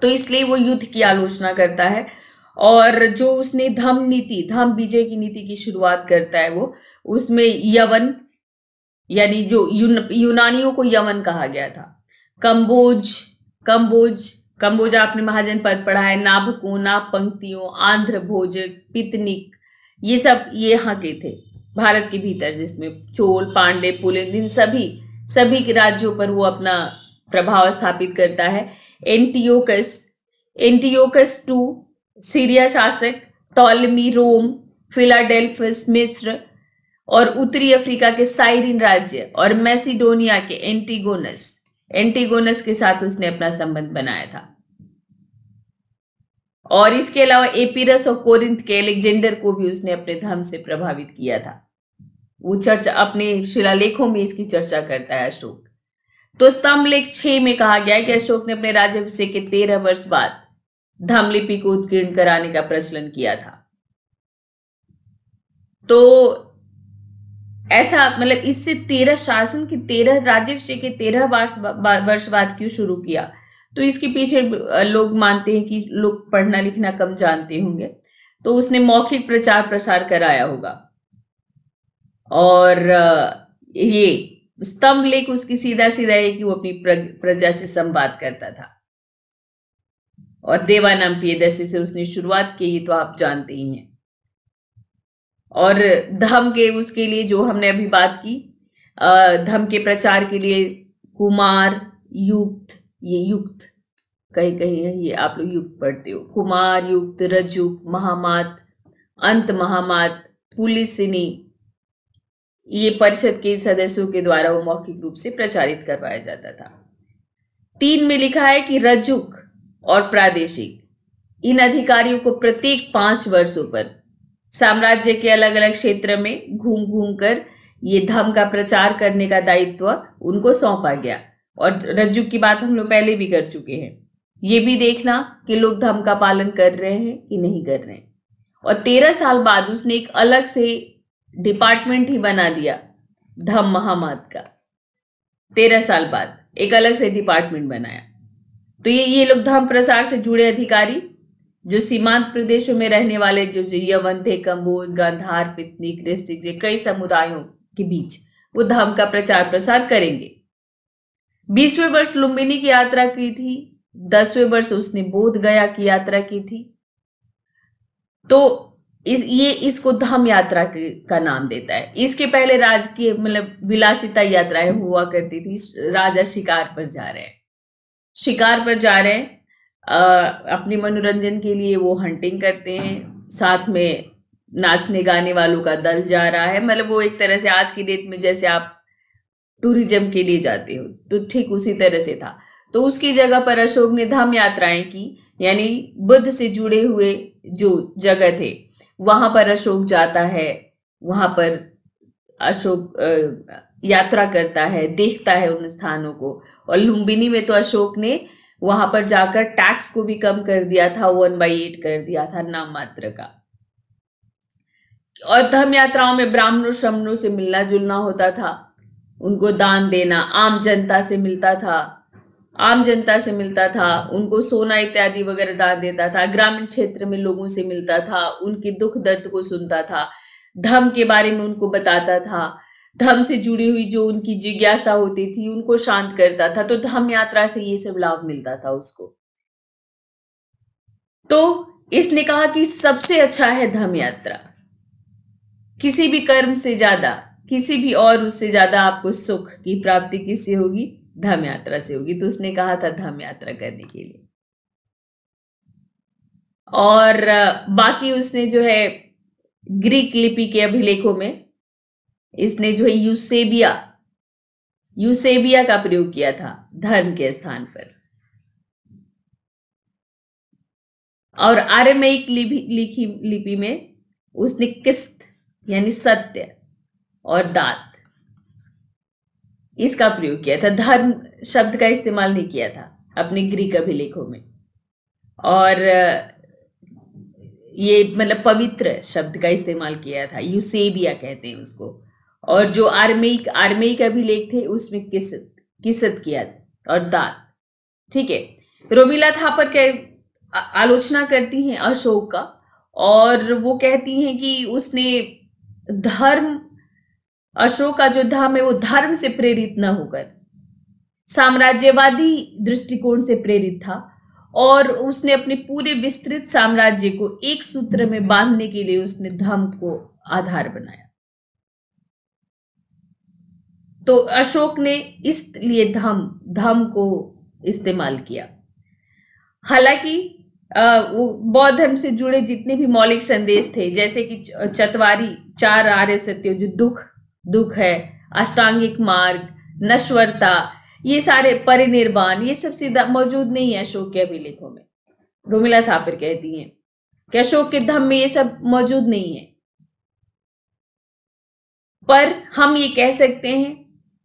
तो इसलिए वो युद्ध की आलोचना करता है। और जो उसने धम्म विजय की नीति की शुरुआत करता है, वो उसमें यवन, यानी जो यूनानियों को यवन कहा गया था, कंबोज आपने महाजनपद पढ़ा है, नाभको, नाभ पंक्तियों, आंध्र भोजक, पितनिक, ये सब ये यहाँ के थे भारत के भीतर, जिसमें चोल, पांडे, पुलिंद, इन सभी के राज्यों पर वो अपना प्रभाव स्थापित करता है। एंटियोकस टू सीरिया शासक, टॉलमी रोम, फिलाडेल्फस मिस्र, और उत्तरी अफ्रीका के साइरिन राज्य और मैसिडोनिया के एंटीगोनस के साथ उसने अपना संबंध बनाया था। और इसके अलावा एपिरस और कोरिंथ के अलेक्जेंडर को भी उसने अपने धर्म से प्रभावित किया था। वो चर्चा अपने शिलालेखों में इसकी चर्चा करता है अशोक। तो स्तंभ लेख 6 में कहा गया है कि अशोक ने अपने राज्याभिषेक के 13 वर्ष बाद धम्म लिपि को उत्कीर्ण कराने का प्रचलन किया था। तो ऐसा मतलब इससे 13 शासन की 13 राज्याभिषेक के 13 वर्ष बाद क्यों शुरू किया, तो इसके पीछे लोग मानते हैं कि लोग पढ़ना लिखना कम जानते होंगे, तो उसने मौखिक प्रचार प्रसार कराया होगा। और ये स्तंभ लेख उसकी सीधा है कि वो अपनी प्रजा से संवाद करता था, और देवानाम प्रियदर्शी से उसने शुरुआत की, ये तो आप जानते ही हैं। और धम्म के उसके लिए जो हमने अभी बात की, धम्म के प्रचार के लिए कुमार, युक्त, ये युक्त कहीं कहीं ये आप लोग युक्त पढ़ते हो, कुमार, युक्त, रजुक, महामात, अंत महामात, पुलिसिनी, ये परिषद के सदस्यों के द्वारा वो मौखिक रूप से प्रचारित करवाया जाता था। 3 में लिखा है कि रजुक और प्रादेशिक इन अधिकारियों को प्रत्येक 5 वर्षों पर साम्राज्य के अलग अलग क्षेत्र में घूम घूम कर ये धम्म का प्रचार करने का दायित्व उनको सौंपा गया। और रज्जुक की बात हम लोग पहले भी कर चुके हैं, ये भी देखना कि लोग धम्म का पालन कर रहे हैं कि नहीं कर रहे हैं। और 13 साल बाद उसने एक अलग से डिपार्टमेंट ही बना दिया धम्म महामात का। 13 साल बाद एक अलग से डिपार्टमेंट बनाया। तो ये लोग धम्म प्रसार से जुड़े अधिकारी जो सीमांत प्रदेशों में रहने वाले जो यवन थे, कंबोज, गांधार, पितनिक, ऋषिक, कई समुदायों के बीच वो धम्म का प्रचार प्रसार करेंगे। 20वें वर्ष लुम्बिनी की यात्रा की थी, 10वें वर्ष उसने बोध गया की यात्रा की थी। तो इसको धम्म यात्रा का नाम देता है। इसके पहले राजकीय मतलब विलासिता यात्राएं हुआ करती थी। राजा शिकार पर जा रहे हैं, अपने मनोरंजन के लिए वो हंटिंग करते हैं, साथ में नाचने गाने वालों का दल जा रहा है, मतलब वो एक तरह से आज की डेट में जैसे आप टूरिज्म के लिए जाते हो, तो ठीक उसी तरह से था। तो उसकी जगह पर अशोक ने धम्म यात्राएं की, यानी बुद्ध से जुड़े हुए जो जगह थे वहां पर अशोक जाता है, वहां पर अशोक यात्रा करता है, देखता है उन स्थानों को। और लुम्बिनी में तो अशोक ने वहां पर जाकर टैक्स को भी कम कर दिया था, 1/8 कर दिया था नाम मात्र का। और धम्म यात्राओं में ब्राह्मणों श्रमणों से मिलना जुलना होता था, उनको दान देना, आम जनता से मिलता था, उनको सोना इत्यादि वगैरह दान देता था, ग्रामीण क्षेत्र में लोगों से मिलता था, उनके दुख दर्द को सुनता था, धम्म के बारे में उनको बताता था, धम्म से जुड़ी हुई जो उनकी जिज्ञासा होती थी उनको शांत करता था। तो धम्म यात्रा से ये सब लाभ मिलता था उसको। तो इसने कहा कि सबसे अच्छा है धम्म यात्रा। किसी भी कर्म से ज्यादा, किसी भी और उससे ज्यादा आपको सुख की प्राप्ति किससे होगी? धम्म यात्रा से होगी। तो उसने कहा था धम्म यात्रा करने के लिए। और बाकी उसने जो है ग्रीक लिपि के अभिलेखों में इसने जो है यूसेबिया का प्रयोग किया था धर्म के स्थान पर। और आरामीक लिपि में उसने किस्त यानी सत्य और दात इसका प्रयोग किया था। धर्म शब्द का इस्तेमाल नहीं किया था अपने ग्रीक अभिलेखों में। और ये मतलब पवित्र शब्द का इस्तेमाल किया था, यूसेबिया कहते हैं उसको। और जो आर्मेइक अभिलेख थे उसमें किसत किया और दात। ठीक है। रोमिला थापर के आलोचना करती हैं अशोक का, और वो कहती हैं कि उसने धर्म, अशोक का जो धर्म है वो धर्म से प्रेरित न होकर साम्राज्यवादी दृष्टिकोण से प्रेरित था, और उसने अपने पूरे विस्तृत साम्राज्य को एक सूत्र में बांधने के लिए उसने धर्म को आधार बनाया। तो अशोक ने इसलिए धर्म को इस्तेमाल किया। हालांकि वो बौद्ध धर्म से जुड़े जितने भी मौलिक संदेश थे, जैसे कि चतवारी 4 आर्य सत्य, जो दुख है, अष्टांगिक मार्ग, नश्वरता, ये सारे परिनिर्वाण, ये सब सीधा मौजूद नहीं है अशोक के अभिलेखों में। रोमिला थापर कहती हैं कि अशोक के धम्म में ये सब मौजूद नहीं है। पर हम ये कह सकते हैं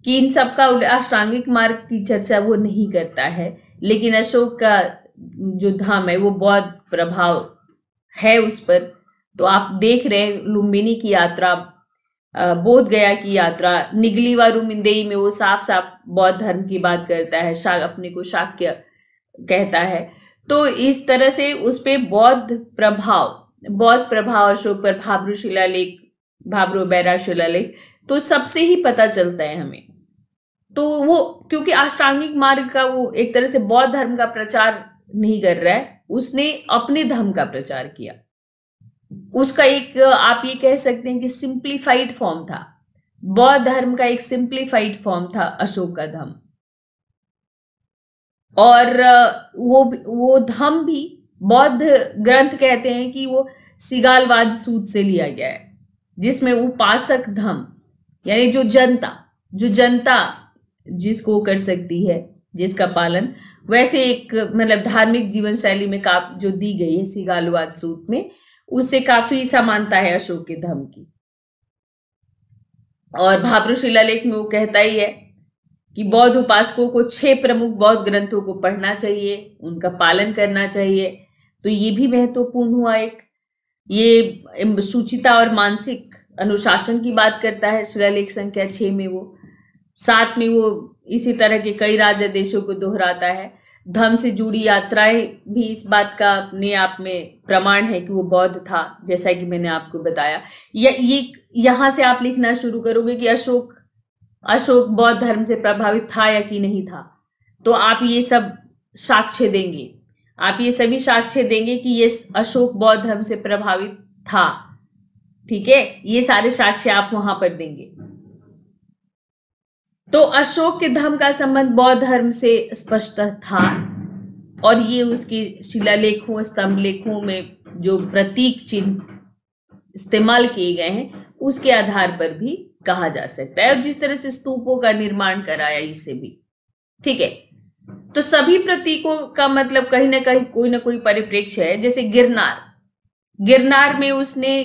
कि इन सब का अष्टांगिक मार्ग की चर्चा वो नहीं करता है, लेकिन अशोक का जो धाम है वो बौद्ध प्रभाव है उस पर। तो आप देख रहे हैं लुम्बिनी की यात्रा, बोध गया की यात्रा, निगलीवा रुमिंदेई में वो साफ साफ बौद्ध धर्म की बात करता है, अपने को शाक्य कहता है। तो इस तरह से उस पे बौद्ध प्रभाव अशोक पर, भाब्रो बैरा शिलालेख, तो सबसे ही पता चलता है हमें। तो वो क्योंकि अष्टांगिक मार्ग का वो एक तरह से बौद्ध धर्म का प्रचार नहीं कर रहा है, उसने अपने धर्म का प्रचार किया। उसका एक आप ये कह सकते हैं कि सिंप्लीफाइड फॉर्म था, बौद्ध धर्म का एक सिंप्लीफाइड फॉर्म था अशोक का धर्म। और वो धर्म भी बौद्ध ग्रंथ कहते हैं कि वो सिगालवाद सूत से लिया गया है, जिसमें उपासक धर्म यानी जो जनता जिसको कर सकती है, जिसका पालन, वैसे एक मतलब धार्मिक जीवन शैली में जो दी गई है सिगालवाद सूत में, उससे काफी समानता है अशोक के धर्म की। और भाब्रो शिलालेख में वो कहता ही है कि बौद्ध उपासकों को 6 प्रमुख बौद्ध ग्रंथों को पढ़ना चाहिए, उनका पालन करना चाहिए। तो ये भी महत्वपूर्ण हुआ। एक ये शुचिता और मानसिक अनुशासन की बात करता है शिलालेख संख्या 6 में। वो 7 में वो इसी तरह के कई राजादेशों को दोहराता है। धर्म से जुड़ी यात्राएं भी इस बात का अपने आप में प्रमाण है कि वो बौद्ध था, जैसा कि मैंने आपको बताया। ये यहाँ से आप लिखना शुरू करोगे कि अशोक बौद्ध धर्म से प्रभावित था या कि नहीं था, तो आप ये सब साक्ष्य देंगे, आप ये सभी साक्ष्य देंगे कि ये अशोक बौद्ध धर्म से प्रभावित था। ठीक है, ये सारे साक्ष्य आप वहां पर देंगे। तो अशोक के धर्म का संबंध बौद्ध धर्म से स्पष्ट था, और ये उसके शिलालेखों, स्तंभ लेखों में जो प्रतीक चिन्ह इस्तेमाल किए गए हैं उसके आधार पर भी कहा जा सकता है। और जिस तरह से स्तूपों का निर्माण कराया इससे भी। ठीक है, तो सभी प्रतीकों का मतलब कहीं ना कहीं कोई ना कोई परिप्रेक्ष्य है। जैसे गिरनार में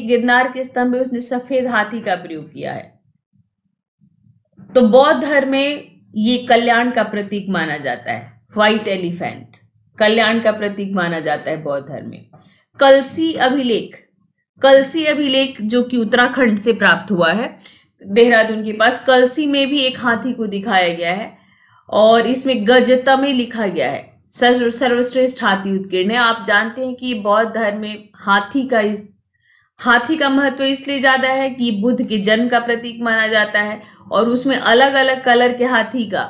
गिरनार के स्तंभ में उसने सफेद हाथी का प्रयोग किया है। तो बौद्ध धर्म में ये कल्याण का प्रतीक माना जाता है। व्हाइट एलिफेंट कल्याण का प्रतीक माना जाता है बौद्ध धर्म में। कलसी अभिलेख जो कि उत्तराखंड से प्राप्त हुआ है, देहरादून के पास, कलसी में भी एक हाथी को दिखाया गया है, और इसमें गजता में लिखा गया है सर्वश्रेष्ठ हाथी उत्कीर्ण। आप जानते हैं कि बौद्ध धर्म में हाथी का महत्व इसलिए ज्यादा है कि बुद्ध के जन्म का प्रतीक माना जाता है, और उसमें अलग अलग कलर के हाथी का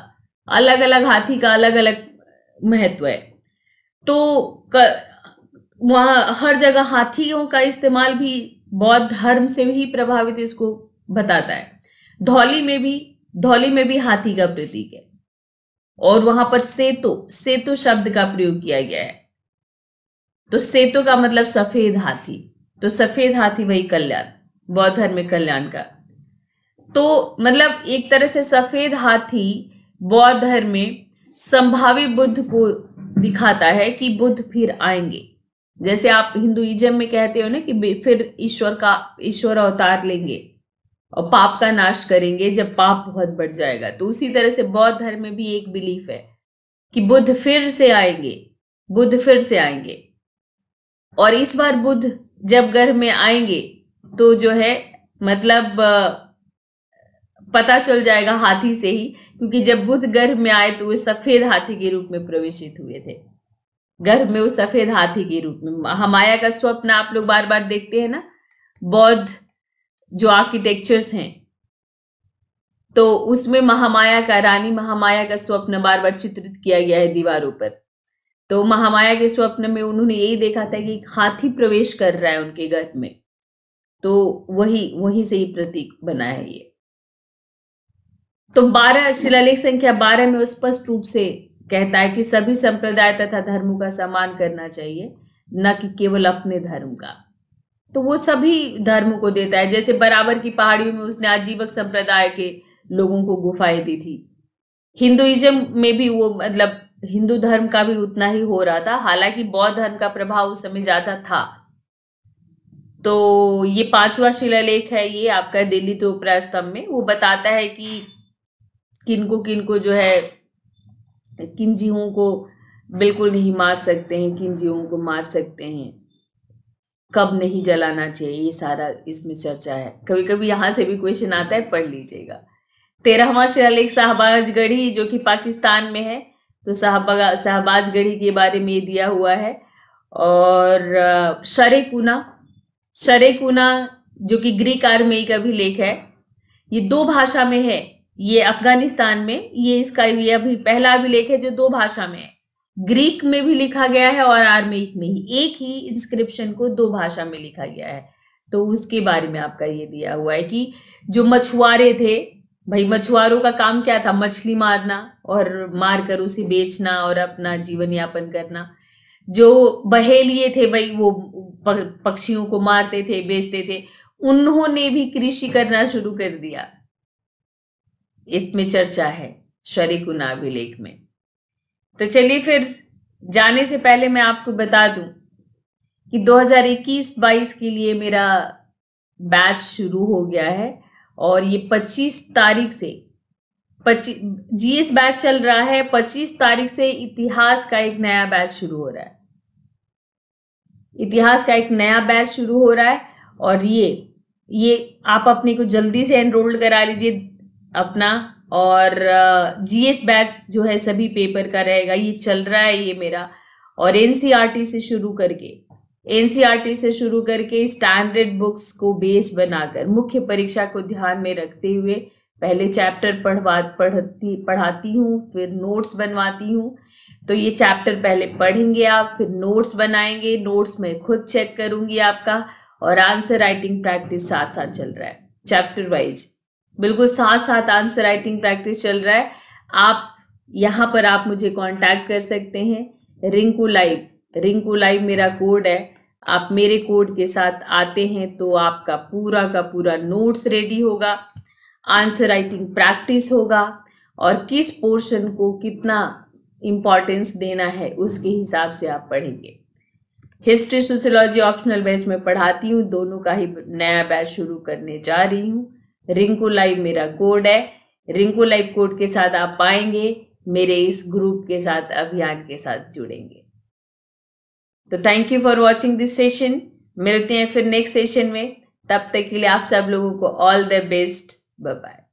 अलग अलग महत्व है। तो वहाँ हर जगह हाथियों का इस्तेमाल भी बौद्ध धर्म से ही प्रभावित इसको बताता है। धौली में भी हाथी का प्रतीक है और वहां पर सेतो शब्द का प्रयोग किया गया है। तो सेतो का मतलब सफेद हाथी, तो सफेद हाथी वही कल्याण, बौद्ध धर्म में कल्याण का। तो मतलब एक तरह से सफेद हाथी बौद्ध धर्म में संभावित बुद्ध को दिखाता है कि बुद्ध फिर आएंगे। जैसे आप हिंदुइज्म में कहते हो ना कि फिर ईश्वर अवतार लेंगे और पाप का नाश करेंगे जब पाप बहुत बढ़ जाएगा। तो उसी तरह से बौद्ध धर्म में भी एक बिलीफ है कि बुद्ध फिर से आएंगे। और इस बार बुद्ध जब गर्भ में आएंगे तो जो है मतलब पता चल जाएगा हाथी से ही, क्योंकि जब बुद्ध गर्भ में आए तो वे सफेद हाथी के रूप में प्रवेशित हुए थे। गर्भ में वो सफेद हाथी के रूप में। महामाया का स्वप्न आप लोग बार बार देखते हैं ना, बौद्ध जो आर्किटेक्चर्स हैं, तो उसमें रानी महामाया का स्वप्न बार बार चित्रित किया गया है दीवारों पर। तो महामाया के स्वप्न में उन्होंने यही देखा था कि हाथी प्रवेश कर रहा है उनके गर्भ में, तो वही से ही प्रतीक बना है ये। तो 12 शिलालेख संख्या 12 में स्पष्ट रूप से कहता है कि सभी संप्रदाय तथा धर्मों का सम्मान करना चाहिए, न कि केवल अपने धर्म का। तो वो सभी धर्मों को देता है। जैसे बराबर की पहाड़ियों में उसने आजीवक संप्रदाय के लोगों को गुफाएं दी थी। हिंदुइज्म में भी वो मतलब हिंदू धर्म का भी उतना ही हो रहा था, हालांकि बौद्ध धर्म का प्रभाव उस समय ज्यादा था। तो ये 5वां शिलालेख है, ये आपका दिल्ली तोपरा स्तंभ में वो बताता है कि किनको जो है किन जीवों को बिल्कुल नहीं मार सकते हैं, किन जीवों को मार सकते हैं, कब नहीं जलाना चाहिए, ये सारा इसमें चर्चा है। कभी कभी यहाँ से भी क्वेश्चन आता है, पढ़ लीजिएगा। 13वां शिलालेख शाहबाजगढ़ी जो कि पाकिस्तान में है, तो शाहबाजगढ़ी के बारे में ये दिया हुआ है। और शरेकुना जो कि ग्रीक आर्मेई का भी लेख है, ये 2 भाषा में है। ये अफगानिस्तान में ये अभी पहला अभिलेख है जो 2 भाषा में है। ग्रीक में भी लिखा गया है और आर्मेइक में ही, एक ही इंस्क्रिप्शन को 2 भाषा में लिखा गया है। तो उसके बारे में आपका ये दिया हुआ है कि जो मछुआरे थे भाई, मछुआरों का काम क्या था? मछली मारना और मारकर उसे बेचना और अपना जीवन यापन करना। जो बहेलिए थे भाई, वो पक्षियों को मारते थे, बेचते थे, उन्होंने भी कृषि करना शुरू कर दिया। इसमें चर्चा है शरीकुना अभिलेख में। तो चलिए फिर जाने से पहले मैं आपको बता दूं कि 2021-22 के लिए मेरा बैच शुरू हो गया है और ये 25 तारीख से जीएस बैच चल रहा है। 25 तारीख से इतिहास का एक नया बैच शुरू हो रहा है। इतिहास का एक नया बैच शुरू हो रहा है और ये आप अपने को जल्दी से एनरोल्ड करा लीजिए अपना। और जीएस बैच जो है सभी पेपर का रहेगा, ये चल रहा है ये मेरा। और एनसीईआरटी से शुरू करके स्टैंडर्ड बुक्स को बेस बनाकर मुख्य परीक्षा को ध्यान में रखते हुए पहले चैप्टर पढ़ाती हूँ, फिर नोट्स बनवाती हूँ। तो ये चैप्टर पहले पढ़ेंगे आप, फिर नोट्स बनाएंगे, नोट्स में खुद चेक करूंगी आपका, और आंसर राइटिंग प्रैक्टिस साथ साथ चल रहा है चैप्टर वाइज, बिल्कुल साथ साथ आंसर राइटिंग प्रैक्टिस चल रहा है। आप यहाँ पर आप मुझे कांटेक्ट कर सकते हैं। रिंकू लाइव मेरा कोड है। आप मेरे कोड के साथ आते हैं तो आपका पूरा का पूरा नोट्स रेडी होगा, आंसर राइटिंग प्रैक्टिस होगा और किस पोर्शन को कितना इम्पोर्टेंस देना है उसके हिसाब से आप पढ़ेंगे। हिस्ट्री सोशियोलॉजी ऑप्शनल बैच में पढ़ाती हूँ, दोनों का ही नया बैच शुरू करने जा रही हूँ। रिंकू लाइव मेरा कोड है। रिंकू लाइव कोड के साथ आप पाएंगे, मेरे इस ग्रुप के साथ, अभियान के साथ जुड़ेंगे। तो thank you for watching this session. मिलते हैं फिर नेक्स्ट सेशन में, तब तक के लिए आप सब लोगों को all the best. Bye bye.